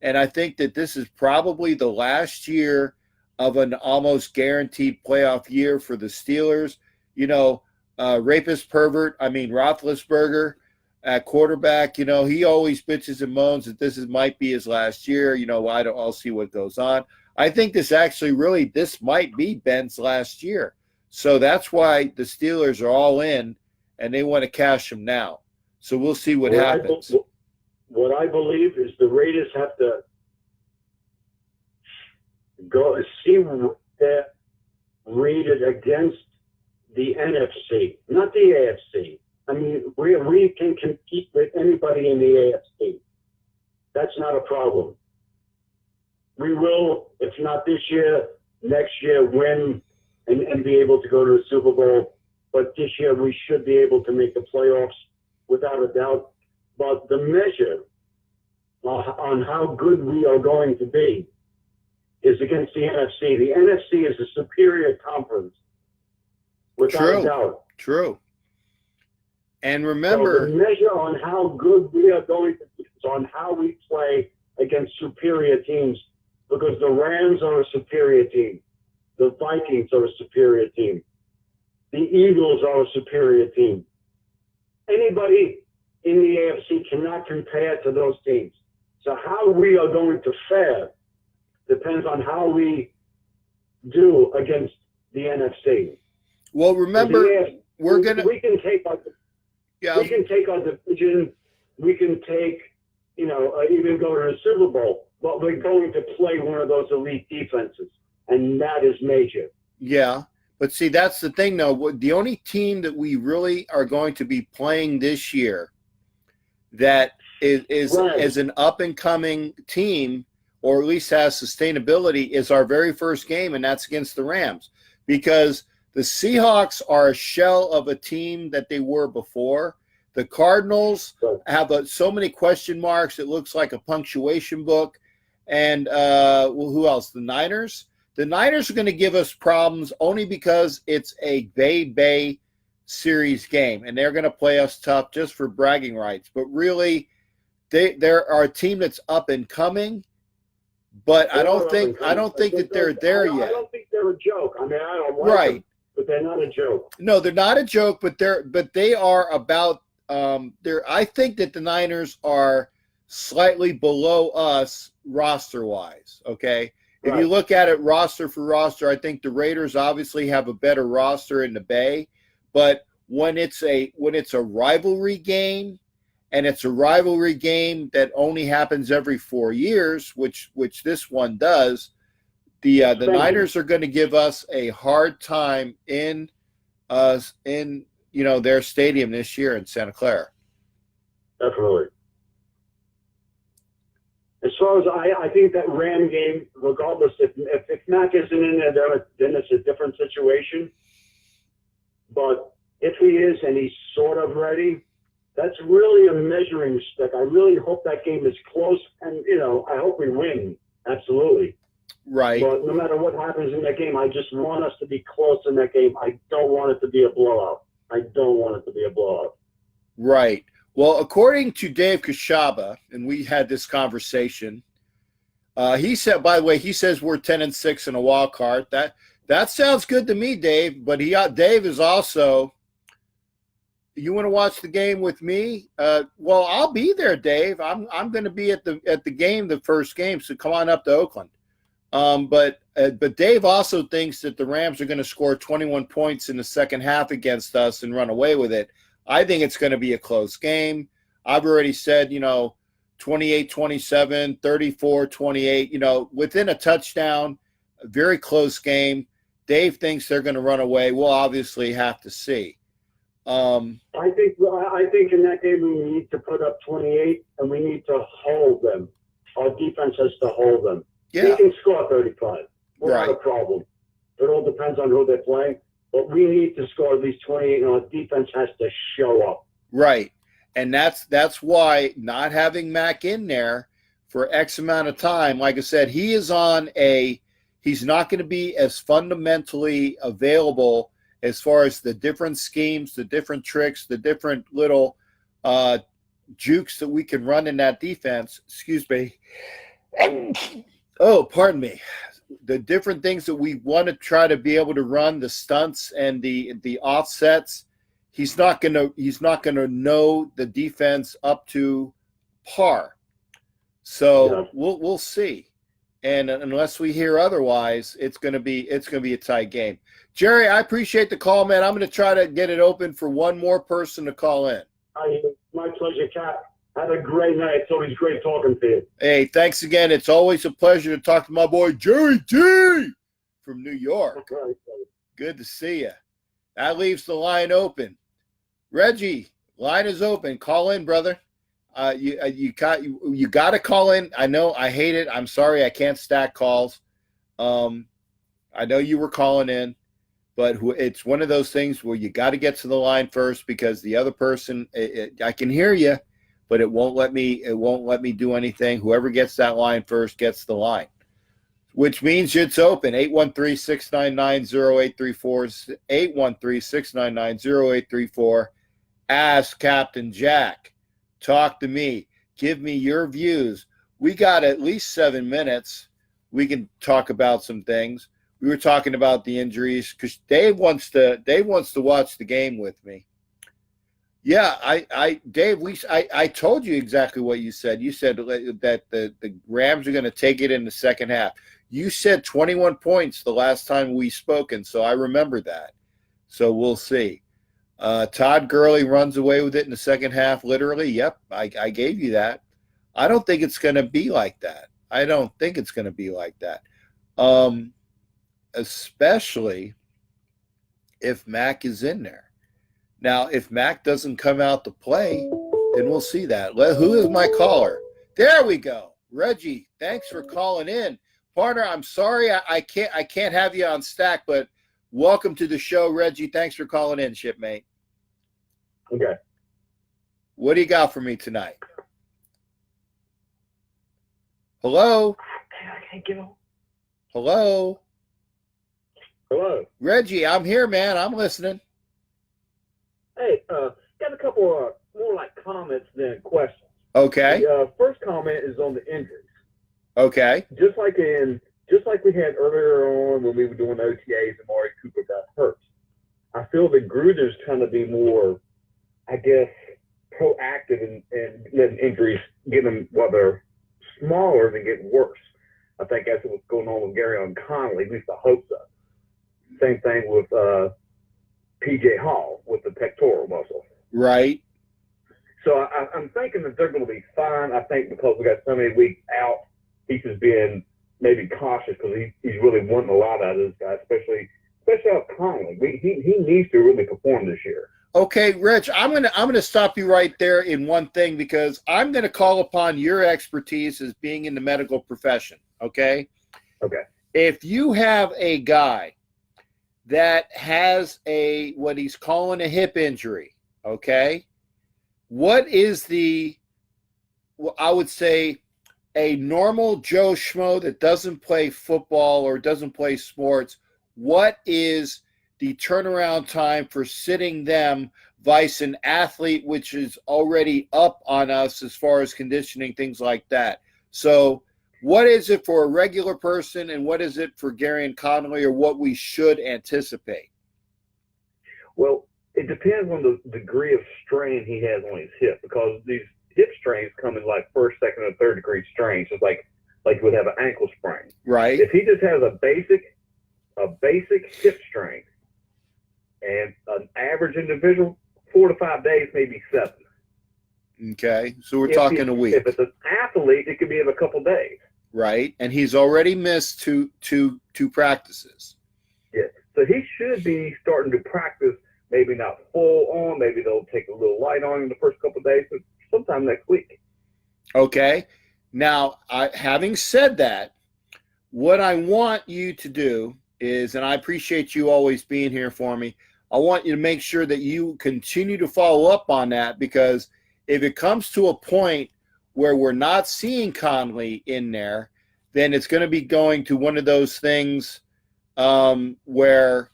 S7: And I think that this is probably the last year of an almost guaranteed playoff year for the Steelers. You know, rapist pervert, Roethlisberger at quarterback, you know, he always bitches and moans that might be his last year. You know, I'll see what goes on. I think this might be Ben's last year. So that's why the Steelers are all in and they want to cash him now. So we'll see what happens.
S9: What I believe is the Raiders have to go see that rated against the NFC, not the AFC. I mean, we can compete with anybody in the AFC. That's not a problem. We will, if not this year, next year, win and be able to go to the Super Bowl. But this year we should be able to make the playoffs without a doubt. But the measure on how good we are going to be is against the NFC. The NFC is a superior conference, without a doubt.
S7: True. And remember,
S9: so the measure on how good we are going to be is on how we play against superior teams, because the Rams are a superior team. The Vikings are a superior team. The Eagles are a superior team. Anybody in the AFC cannot compare to those teams. So how we are going to fare depends on how we do against the NFC.
S7: Well, remember, we can take our
S9: division. We can take, even go to the Super Bowl, but we're going to play one of those elite defenses, and that is major.
S7: Yeah. But see, that's the thing, though. The only team that we really are going to be playing this year that is an up-and-coming team, or at least has sustainability, is our very first game, and that's against the Rams. Because the Seahawks are a shell of a team that they were before. The Cardinals have so many question marks, it looks like a punctuation book. And who else? The Niners? The Niners are going to give us problems only because it's a Bay series game, and they're going to play us tough just for bragging rights. But really, they're a team that's up and coming. But I don't think that they're there yet.
S9: I don't think they're a joke. I don't like them, but they're not a joke.
S7: No, they're not a joke, but they are about. I think that the Niners are slightly below us roster-wise. Okay. If you look at it roster for roster, I think the Raiders obviously have a better roster in the Bay. But when it's a rivalry game, and it's a rivalry game that only happens every 4 years, which this one does, the Niners are going to give us a hard time in their stadium this year in Santa Clara.
S9: Definitely. As far as I think that Ram game, regardless, if Mac isn't in there, then it's a different situation. But if he is and he's sort of ready, that's really a measuring stick. I really hope that game is close, and I hope we win. Absolutely.
S7: Right.
S9: But no matter what happens in that game, I just want us to be close in that game. I don't want it to be a blowout.
S7: Right. Well, according to Dave Kashaba, and we had this conversation, he said, by the way, he says we're 10-6 in a wild card. That sounds good to me, Dave. But Dave is also, you want to watch the game with me? Well, I'll be there, Dave. I'm going to be at the game, the first game. So come on up to Oakland. But Dave also thinks that the Rams are going to score 21 points in the second half against us and run away with it. I think it's going to be a close game. I've already said, 28-27, 34-28, within a touchdown, a very close game. Dave thinks they're going to run away. We'll obviously have to see.
S9: I think in that game we need to put up 28 and we need to hold them. Our defense has to hold them.
S7: Yeah.
S9: They can score 35. We're
S7: Right.
S9: not a problem. It all depends on who they're playing. But we need to score at least 28, and our defense has to show up.
S7: Right. And that's why not having Mac in there for X amount of time, like I said, he's not going to be as fundamentally available as far as the different schemes, the different tricks, the different little jukes that we can run in that defense. Excuse me. Oh, pardon me. The different things that we want to try to be able to run, the stunts and the offsets, he's not gonna know the defense up to par. So
S9: Yeah.
S7: we'll see. And unless we hear otherwise, it's gonna be a tight game. Jerry, I appreciate the call, man. I'm gonna try to get it open for one more person to call in.
S9: My pleasure, Cap. Have a great night. It's always great talking to you.
S7: Hey, thanks again. It's always a pleasure to talk to my boy Jerry T from New York.
S9: Okay.
S7: Good to see you. That leaves the line open. Reggie, line is open. Call in, brother. You got to call in. I know I hate it. I'm sorry I can't stack calls. I know you were calling in, but it's one of those things where you got to get to the line first because the other person, I can hear you, but it won't let me do anything. Whoever gets that line first gets the line, which means it's open. 813-699-0834, 813-699-0834. Ask Captain Jack. Talk to me. Give me your views. We got at least 7 minutes. We can talk about some things. We were talking about the injuries because Dave wants to watch the game with me. Yeah, Dave, I told you exactly what you said. You said that the Rams are going to take it in the second half. You said 21 points the last time we spoken, so I remember that. So we'll see. Todd Gurley runs away with it in the second half, literally. Yep, I gave you that. I don't think it's going to be like that. Especially if Mac is in there. Now, if Mac doesn't come out to play, then we'll see that. Who is my caller? There we go. Reggie, thanks for calling in. Partner, I'm sorry I can't have you on stack, but welcome to the show, Reggie. Thanks for calling in, shipmate.
S8: Okay.
S7: What do you got for me tonight? Hello? Hello?
S8: Hello.
S7: Reggie, I'm here, man. I'm listening.
S8: Hey, got a couple more like comments than questions.
S7: Okay.
S8: The first comment is on the injuries.
S7: Okay.
S8: Just like we had earlier on when we were doing OTAs and Mari Cooper got hurt. I feel that Gruder's trying to be more, I guess, proactive and letting injuries get them, whether smaller than get worse. I think that's what's going on with Gary on Conley. At least I hope so. Same thing with P.J. Hall with the pectoral muscle.
S7: Right.
S8: So I'm thinking that they're going to be fine. I think because we got so many weeks out, he's just being maybe cautious because he's really wanting a lot out of this guy, especially out Conley. He needs to really perform this year.
S7: Okay, Rich, I'm gonna stop you right there in one thing because I'm gonna call upon your expertise as being in the medical profession. Okay.
S8: Okay.
S7: If you have a guy that has what he's calling a hip injury, okay, what is I would say a normal Joe Schmo that doesn't play football or doesn't play sports, what is the turnaround time for sitting them vice an athlete which is already up on us as far as conditioning, things like that. So what is it for a regular person and what is it for Gary and Connolly, or what we should anticipate?
S10: Well, it depends on the degree of strain he has on his hip, because these hip strains come in like first, second, and third degree strains. It's like you would have an ankle sprain.
S7: Right.
S10: If he just has a basic hip strain, and an average individual, 4 to 5 days, maybe 7.
S7: Okay, so we're talking a week.
S10: If it's an athlete, it could be of a couple days.
S7: Right, and he's already missed two practices.
S10: Yeah, so he should be starting to practice, maybe not full on, maybe they'll take a little light on in the first couple of days, but sometime next week.
S7: Okay, now, having said that, what I want you to do is, and I appreciate you always being here for me, I want you to make sure that you continue to follow up on that, because if it comes to a point where we're not seeing Conley in there, then it's going to be going to one of those things where,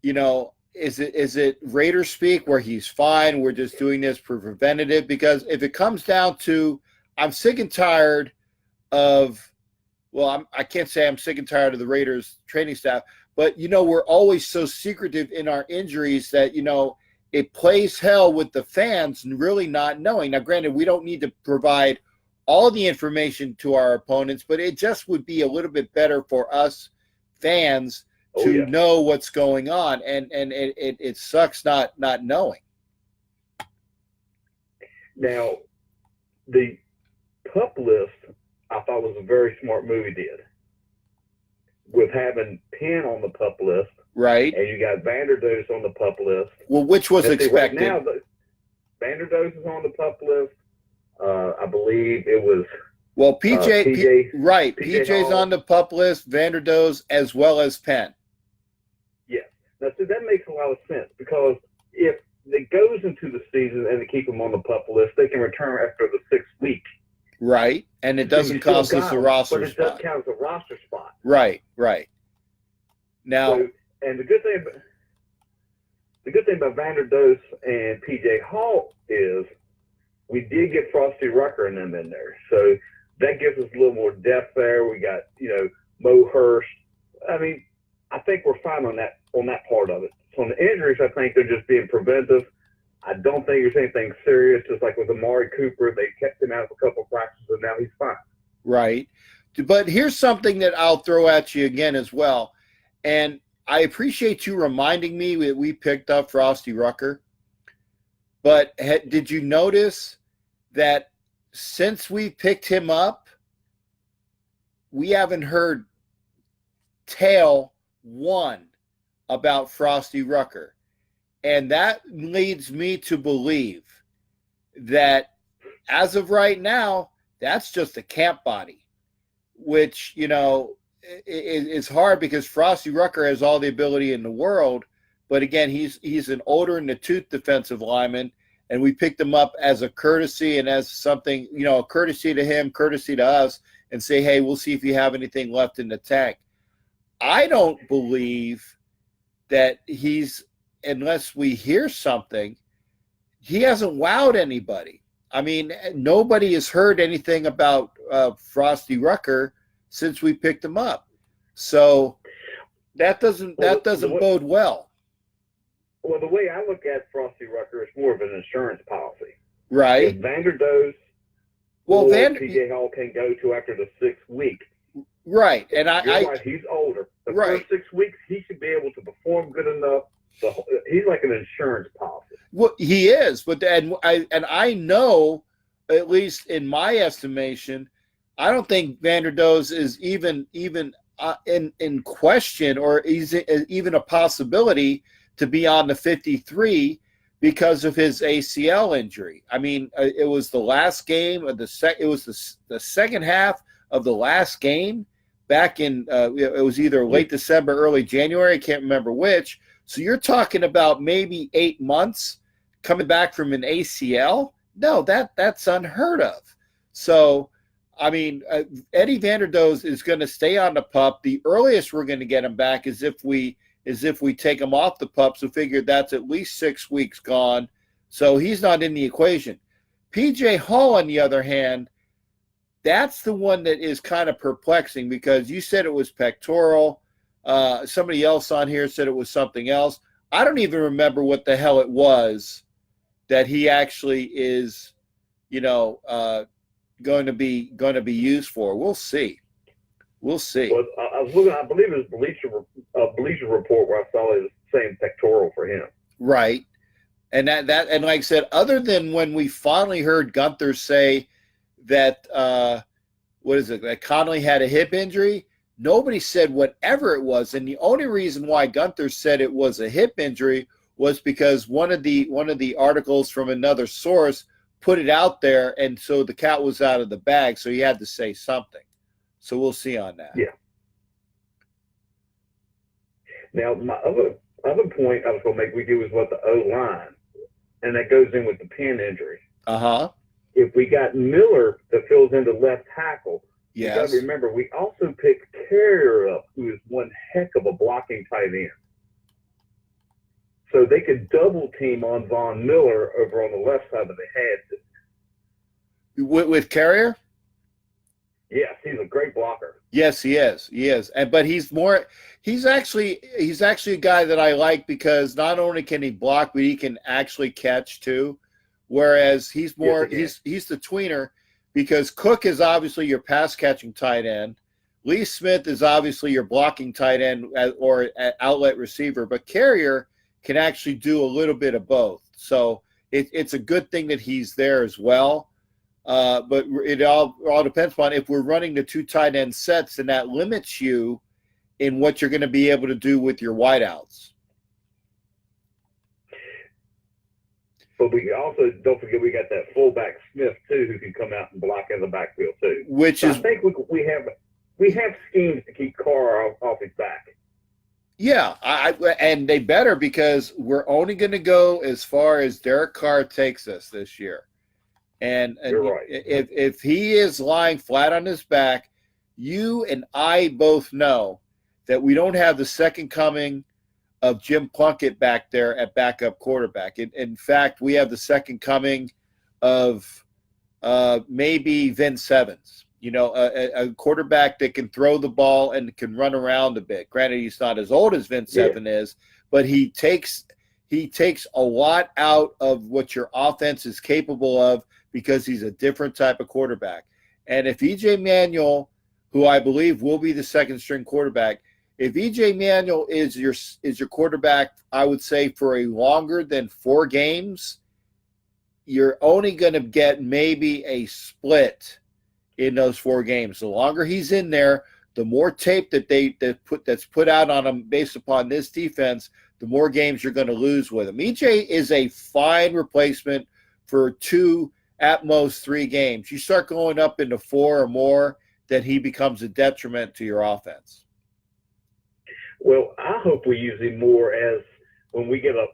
S7: you know, is it Raider speak where he's fine, we're just doing this for preventative? Because if it comes down to, I'm sick and tired of, well, I can't say I'm sick and tired of the Raiders training staff, but, you know, we're always so secretive in our injuries that, you know, it plays hell with the fans really not knowing. Now, granted, we don't need to provide all the information to our opponents, but it just would be a little bit better for us fans to know what's going on, and it sucks not knowing.
S10: Now, the pup list, I thought was a very smart move he did, with having Penn on the pup list.
S7: Right.
S10: And you got Vanderdoos on the pup list.
S7: Well, which was expected.
S10: Right now, Vanderdoos is on the pup list. I believe it was.
S7: Well, PJ right.
S10: PJ's
S7: Hall. On the pup list, Vanderdoos, as well as Penn.
S10: Yeah. Now, see, that makes a lot of sense, because if it goes into the season and they keep them on the pup list, they can return after the 6th week.
S7: Right. And it doesn't cost us a roster spot.
S10: But it does count as a roster spot.
S7: Right. Now.
S10: So, and the good thing about Vanderdoos and PJ Hall is we did get Frosty Rucker and them in there. So that gives us a little more depth there. We got, you know, Mo Hurst. I mean, I think we're fine on that part of it. So on the injuries, I think they're just being preventive. I don't think there's anything serious. Just like with Amari Cooper, they kept him out of a couple of practices, and now he's fine.
S7: Right. But here's something that I'll throw at you again as well. And I appreciate you reminding me that we picked up Frosty Rucker. But did you notice that since we picked him up, we haven't heard tale one about Frosty Rucker? And that leads me to believe that as of right now, that's just a camp body, which, you know, it's hard because Frosty Rucker has all the ability in the world, but again, he's an older in the tooth defensive lineman, and we picked him up as a courtesy and as something, you know, a courtesy to him, courtesy to us, and say, hey, we'll see if you have anything left in the tank. I don't believe that unless we hear something, he hasn't wowed anybody. I mean, nobody has heard anything about Frosty Rucker since we picked him up. So that doesn't bode well.
S10: Well, the way I look at Frosty Rucker is more of an insurance policy.
S7: Right.
S10: If Vanderdoos PJ Hall can go to after the 6th week.
S7: Right. And
S10: he's older. The first 6 weeks, he should be able to perform good enough. He's like an insurance policy.
S7: Well, he is, but I know, at least in my estimation, I don't think Vanderdoos is even in question, or even a possibility to be on the 53 because of his ACL injury. I mean, it was the last game of it was the second half of the last game back in it was either late December, early January, I can't remember which. So you're talking about maybe 8 months coming back from an ACL? No, that's unheard of. So, I mean, Eddie Vanderdoos is going to stay on the pup. The earliest we're going to get him back is if we is if we take him off the pup. So figured that's at least 6 weeks gone. So he's not in the equation. PJ Hall, on the other hand, that's the one that is kind of perplexing because you said it was pectoral. Somebody else on here said it was something else. I don't even remember what the hell it was that he actually is, going to be used for. We'll see. We'll see.
S10: Well, I was looking. I believe it was Bleacher Report where I saw it saying pectoral for him.
S7: Right, and that and like I said, other than when we finally heard Gunther say that that Connolly had a hip injury, nobody said whatever it was, and the only reason why Gunther said it was a hip injury was because one of the articles from another source put it out there, and so the cat was out of the bag, so he had to say something. So we'll see on that.
S10: Yeah. Now, my other point I was going to make with you is what the O-line, and that goes in with the pin injury.
S7: Uh-huh.
S10: If we got Miller that fills into left tackle,
S7: yes.
S10: You got to remember, we also picked Carrier up, who is one heck of a blocking tight end. So they could double team on Von Miller over on the left side, but they had to.
S7: With Carrier?
S10: Yes, he's a great blocker.
S7: Yes, he is. He is. But he's actually a guy that I like because not only can he block, but he can actually catch too. Whereas he's he's the tweener because Cook is obviously your pass catching tight end. Lee Smith is obviously your blocking tight end or outlet receiver, but Carrier can actually do a little bit of both. So it's a good thing that he's there as well. But it all depends upon if we're running the two tight end sets, and that limits you in what you're going to be able to do with your wideouts.
S10: But we also don't forget we got that fullback Smith too, who can come out and block in the backfield too. I think we have schemes to keep Carr off his back.
S7: Yeah, and they better because we're only going to go as far as Derek Carr takes us this year. And
S10: you're right.
S7: If he is lying flat on his back, you and I both know that we don't have the second coming of Jim Plunkett back there at backup quarterback. In fact, we have the second coming of maybe Vince Evans. A quarterback that can throw the ball and can run around a bit. Granted, he's not as old as Vince Evans is, but he takes a lot out of what your offense is capable of because he's a different type of quarterback. And if E.J. Manuel, who I believe will be the second string quarterback, if E.J. Manuel is your quarterback, I would say for a longer than 4 games, you're only going to get maybe a split in those 4 games. The longer he's in there, the more tape that's put out on him based upon this defense, the more games you're going to lose with him. EJ is a fine replacement for 2, at most 3 games. You start going up into 4 or more, then he becomes a detriment to your offense.
S10: Well, I hope we use him more as when we get a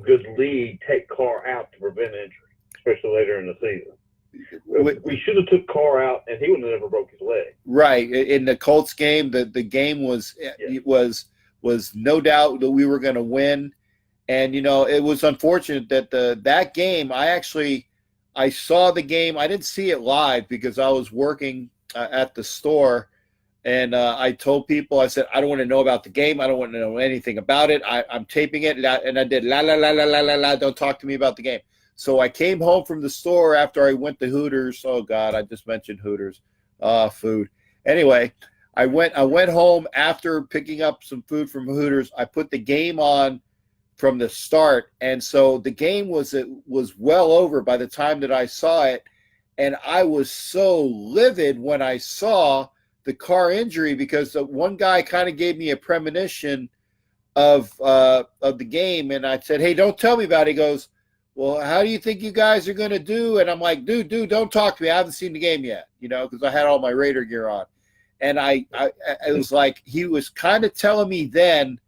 S10: good lead, take Carr out to prevent injury, especially later in the season. We should have took Carr out, and he would have never broke his leg.
S7: Right. In the Colts game, the game was no doubt that we were going to win. And, it was unfortunate that that game, I saw the game. I didn't see it live because I was working at the store. And I told people, I said, I don't want to know about the game. I don't want to know anything about it. I'm taping it. And I did, la, la, la, la, la, la, la, don't talk to me about the game. So I came home from the store after I went to Hooters. Oh, God, I just mentioned Hooters. Food. Anyway, I went home after picking up some food from Hooters. I put the game on from the start. And so the game was well over by the time that I saw it. And I was so livid when I saw the Carr injury because one guy kind of gave me a premonition of the game. And I said, hey, don't tell me about it. He goes, well, how do you think you guys are going to do? And I'm like, dude, don't talk to me. I haven't seen the game yet, because I had all my Raider gear on. And it was like he was kind of telling me then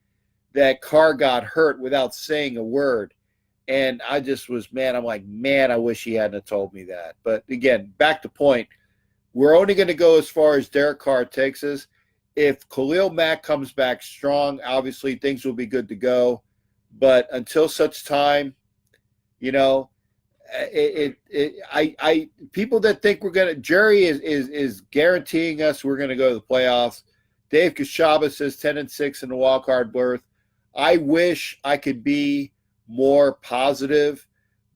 S7: that Carr got hurt without saying a word. And I just was, I'm like, I wish he hadn't have told me that. But again, back to point, we're only going to go as far as Derek Carr takes us. if Khalil Mack comes back strong, obviously things will be good to go. But until such time, you know, people that think we're gonna, Jerry is guaranteeing us we're gonna go to the playoffs. Dave Kashaba says 10-6 in the wild card berth. I wish I could be more positive,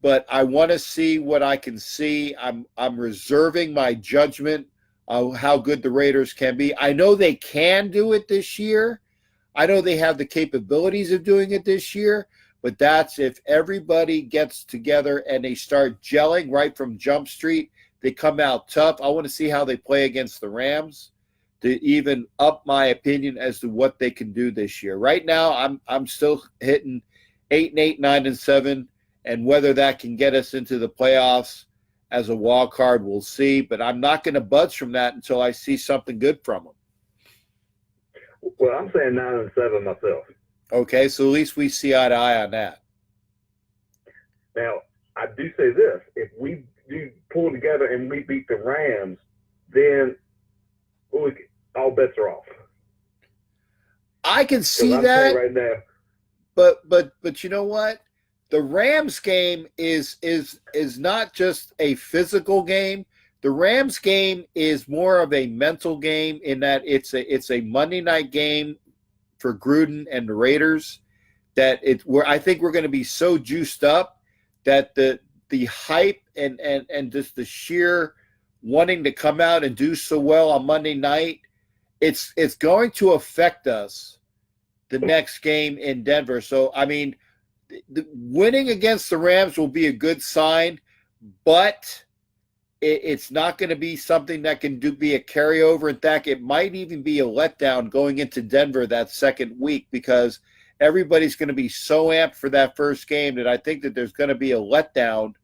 S7: but I want to see what I can see. I'm reserving my judgment of how good the Raiders can be. I know they can do it this year. I know they have the capabilities of doing it this year, but that's if everybody gets together and they start gelling right from Jump Street. They come out tough. I want to see how they play against the Rams to even up my opinion as to what they can do this year. Right now, I'm still hitting 8-8, 9-7, and whether that can get us into the playoffs as a wild card, we'll see. But I'm not going to budge from that until I see something good from them.
S10: Well, I'm saying 9-7 myself.
S7: Okay, so at least we see eye to eye on that.
S10: Now, I do say this: if we do pull together and we beat the Rams, then all bets are off.
S7: I can see that
S10: right now.
S7: But you know what? The Rams game is not just a physical game. The Rams game is more of a mental game in that it's a Monday night game for Gruden and the Raiders that I think we're going to be so juiced up that the hype and just the sheer wanting to come out and do so well on Monday night, it's going to affect us the next game in Denver. So, I mean, the winning against the Rams will be a good sign, but it's not going to be something that can be a carryover. In fact, it might even be a letdown going into Denver that second week because everybody's going to be so amped for that first game that I think that there's going to be a letdown,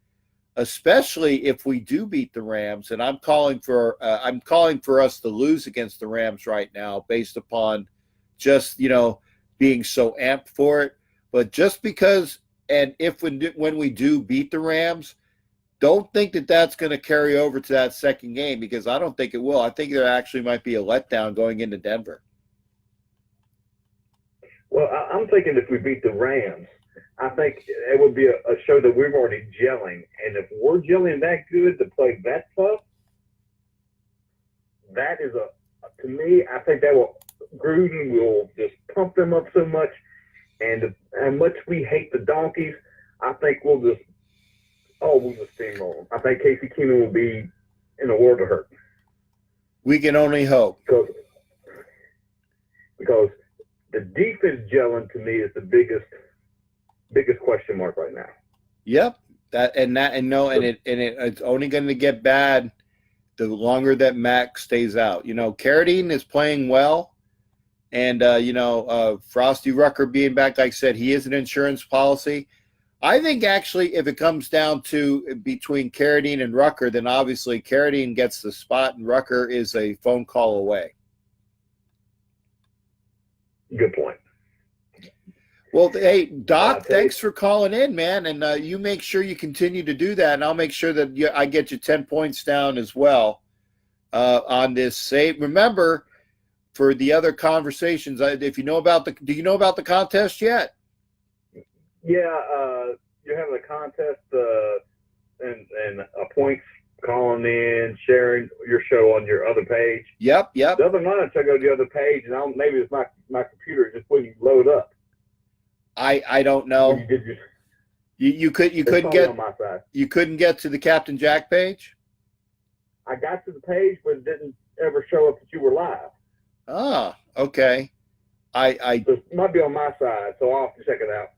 S7: especially if we do beat the Rams. And I'm calling for us to lose against the Rams right now based upon just, being so amped for it. But just because, and when we do beat the Rams, don't think that that's going to carry over to that second game because I don't think it will. I think there actually might be a letdown going into Denver.
S10: Well, I'm thinking if we beat the Rams, I think it would be a show that we're already gelling. And if we're gelling that good to play that tough, that is to me, I think that Gruden will just pump them up so much. And much we hate the donkeys, I think we'll just steamroll them. I think Casey Keenum will be in a world of hurt.
S7: We can only hope.
S10: Because the defense gelling to me is the biggest question mark right now.
S7: Yep. It's only going to get bad the longer that Mac stays out. Carradine is playing well. And, Frosty Rucker being back, like I said, he is an insurance policy. I think actually if it comes down to between Carradine and Rucker, then obviously Carradine gets the spot and Rucker is a phone call away.
S10: Good point.
S7: Well, hey, Doc, thanks for calling in, man. And you make sure you continue to do that, and I'll make sure that I get you 10 points down as well on this save. Remember, for the other conversations, if you know about do you know about the contest yet?
S10: Yeah, you're having a contest and a points calling in, sharing your show on your other page.
S7: Yep.
S10: The other night I go to the other page, and maybe it's my computer just wouldn't load up.
S7: I don't know. You couldn't get
S10: on my side.
S7: You couldn't get to the Captain Jack page?
S10: I got to the page, but it didn't ever show up that you were live.
S7: Ah, okay.
S10: It might be on my side, so I'll have to check it out.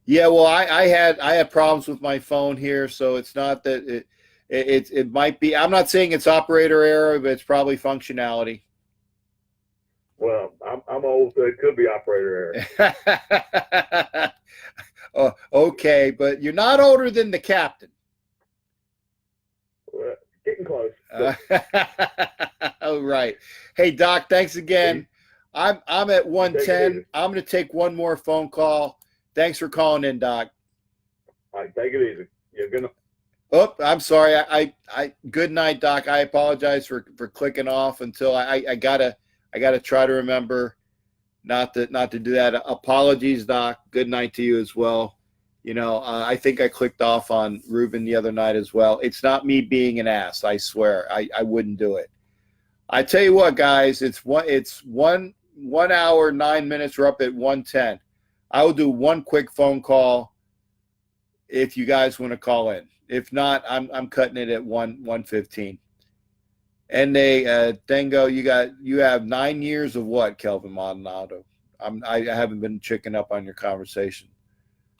S7: Yeah, well, I had problems with my phone here, so it's not that it might be. I'm not saying it's operator error, but it's probably functionality.
S10: Well, I'm old, so it could be operator error.
S7: Oh, okay, but you're not older than the captain.
S10: Well, getting close.
S7: Oh, right. Hey, Doc, thanks again. I'm at 110. I'm going to take one more phone call. Thanks for calling in, Doc.
S10: All right, take it easy. You're gonna.
S7: Oh, I'm sorry. I good night, Doc. I apologize for clicking off until I I got to try to remember not to do that. Apologies, Doc. Good night to you as well. You know, I think I clicked off on Ruben the other night as well. It's not me being an ass. I swear, I wouldn't do it. I tell you what, guys, it's 1 hour, 9 minutes. We're up at 1:10. I will do one quick phone call if you guys want to call in. If not, I'm cutting it at 1:15. And Dengo, you have 9 years of what, Kelvin Maldonado? I haven't been checking up on your conversation.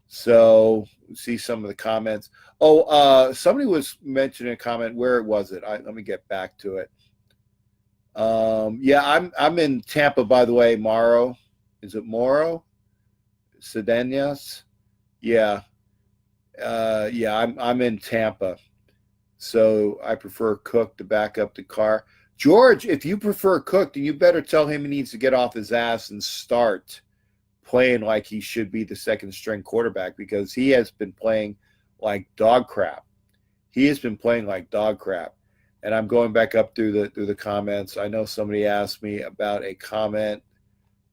S7: So see some of the comments. Somebody was mentioning a comment. Where was it? Let me get back to it. Yeah, I'm in Tampa, by the way. Morrow, is it Morrow? Cedeñas? Yeah, I'm in Tampa, so I prefer Cook to back up the car. George, if you prefer Cook, then you better tell him he needs to get off his ass and start playing like he should be the second string quarterback, because he has been playing like dog crap. He has been playing like dog crap. And I'm going back up through the comments. I know somebody asked me about a comment.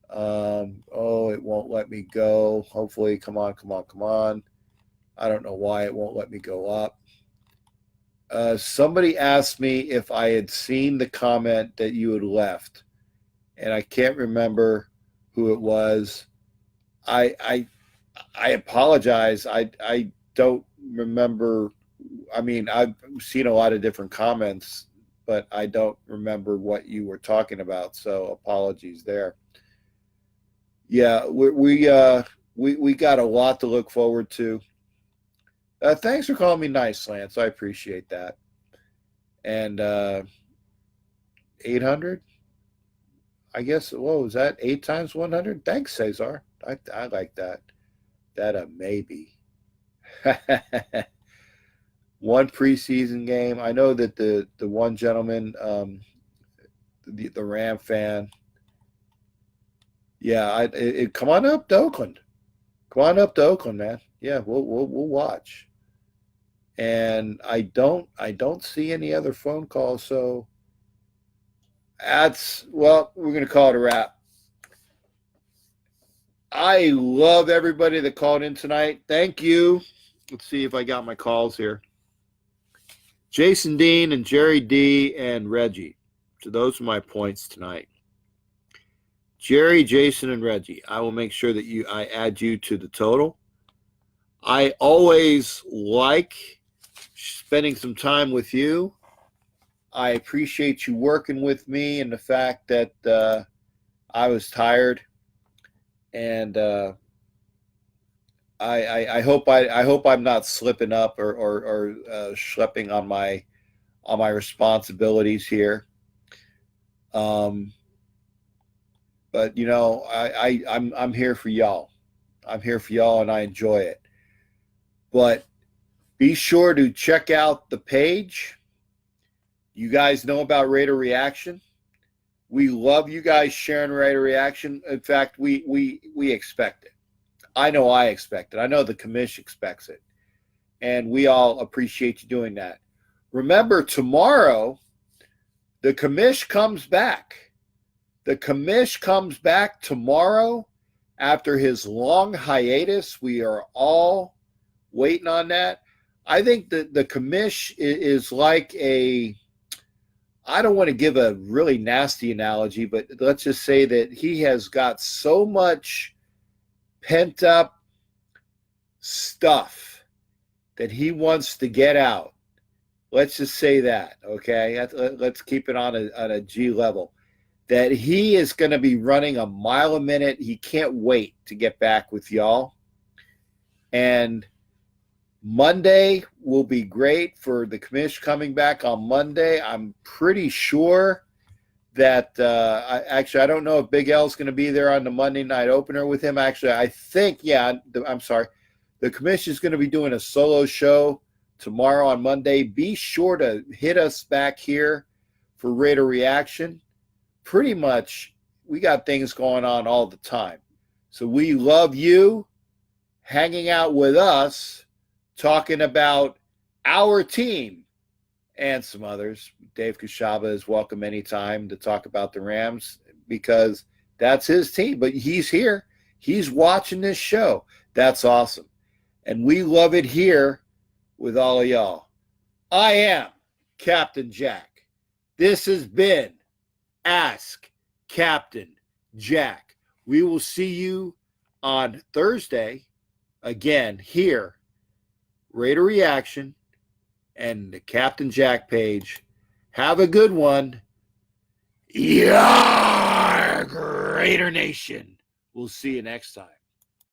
S7: It won't let me go. Hopefully, come on. I don't know why it won't let me go up. Somebody asked me if I had seen the comment that you had left, and I can't remember who it was. I apologize. I don't remember. I mean, I've seen a lot of different comments, but I don't remember what you were talking about. So apologies there. Yeah, we got a lot to look forward to. Thanks for calling me nice, Lance. I appreciate that. And 800, I guess. What was that? 8 times 100. Thanks, Cesar. I like that. That a maybe. One preseason game. I know that the one gentleman, the Ram fan. Yeah, come on up to Oakland. Come on up to Oakland, man. Yeah, we'll watch. And I don't see any other phone calls, so we're gonna call it a wrap. I love everybody that called in tonight. Thank you. Let's see if I got my calls here. Jason Dean and Jerry D and Reggie. So those are my points tonight. Jerry, Jason, and Reggie. I will make sure that I add you to the total. I always like spending some time with you. I appreciate you working with me and the fact that I was tired. And I hope I'm not slipping up or schlepping on my responsibilities here. But you know, I'm here for y'all. I'm here for y'all, and I enjoy it. But be sure to check out the page. You guys know about Raider Reaction. We love you guys sharing Raider Reaction. In fact, we expect it. I know I expect it. I know the commission expects it. And we all appreciate you doing that. Remember, tomorrow, the commish comes back. The commish comes back tomorrow after his long hiatus. We are all waiting on that. I think that the commish is like I don't want to give a really nasty analogy, but let's just say that he has got so much pent up stuff that he wants to get out. Let's just say that, okay? Let's keep it on a G level. That he is going to be running a mile a minute. He can't wait to get back with y'all. And Monday will be great for the commish coming back on Monday. I'm pretty sure that I don't know if Big L's going to be there on the Monday night opener with him. Actually, I think, I'm sorry. The commission is going to be doing a solo show tomorrow on Monday. Be sure to hit us back here for Raider Reaction. Pretty much, we got things going on all the time. So we love you hanging out with us, talking about our team and some others. Dave Kashaba is welcome anytime to talk about the Rams. because that's his team. But he's here. He's watching this show. That's awesome. And we love it here with all of y'all. I am Captain Jack. This has been Ask Captain Jack. We will see you on Thursday again here, Raider Reaction and the Captain Jack page. Have a good one. Yarg, Raider Nation. We'll see you next time.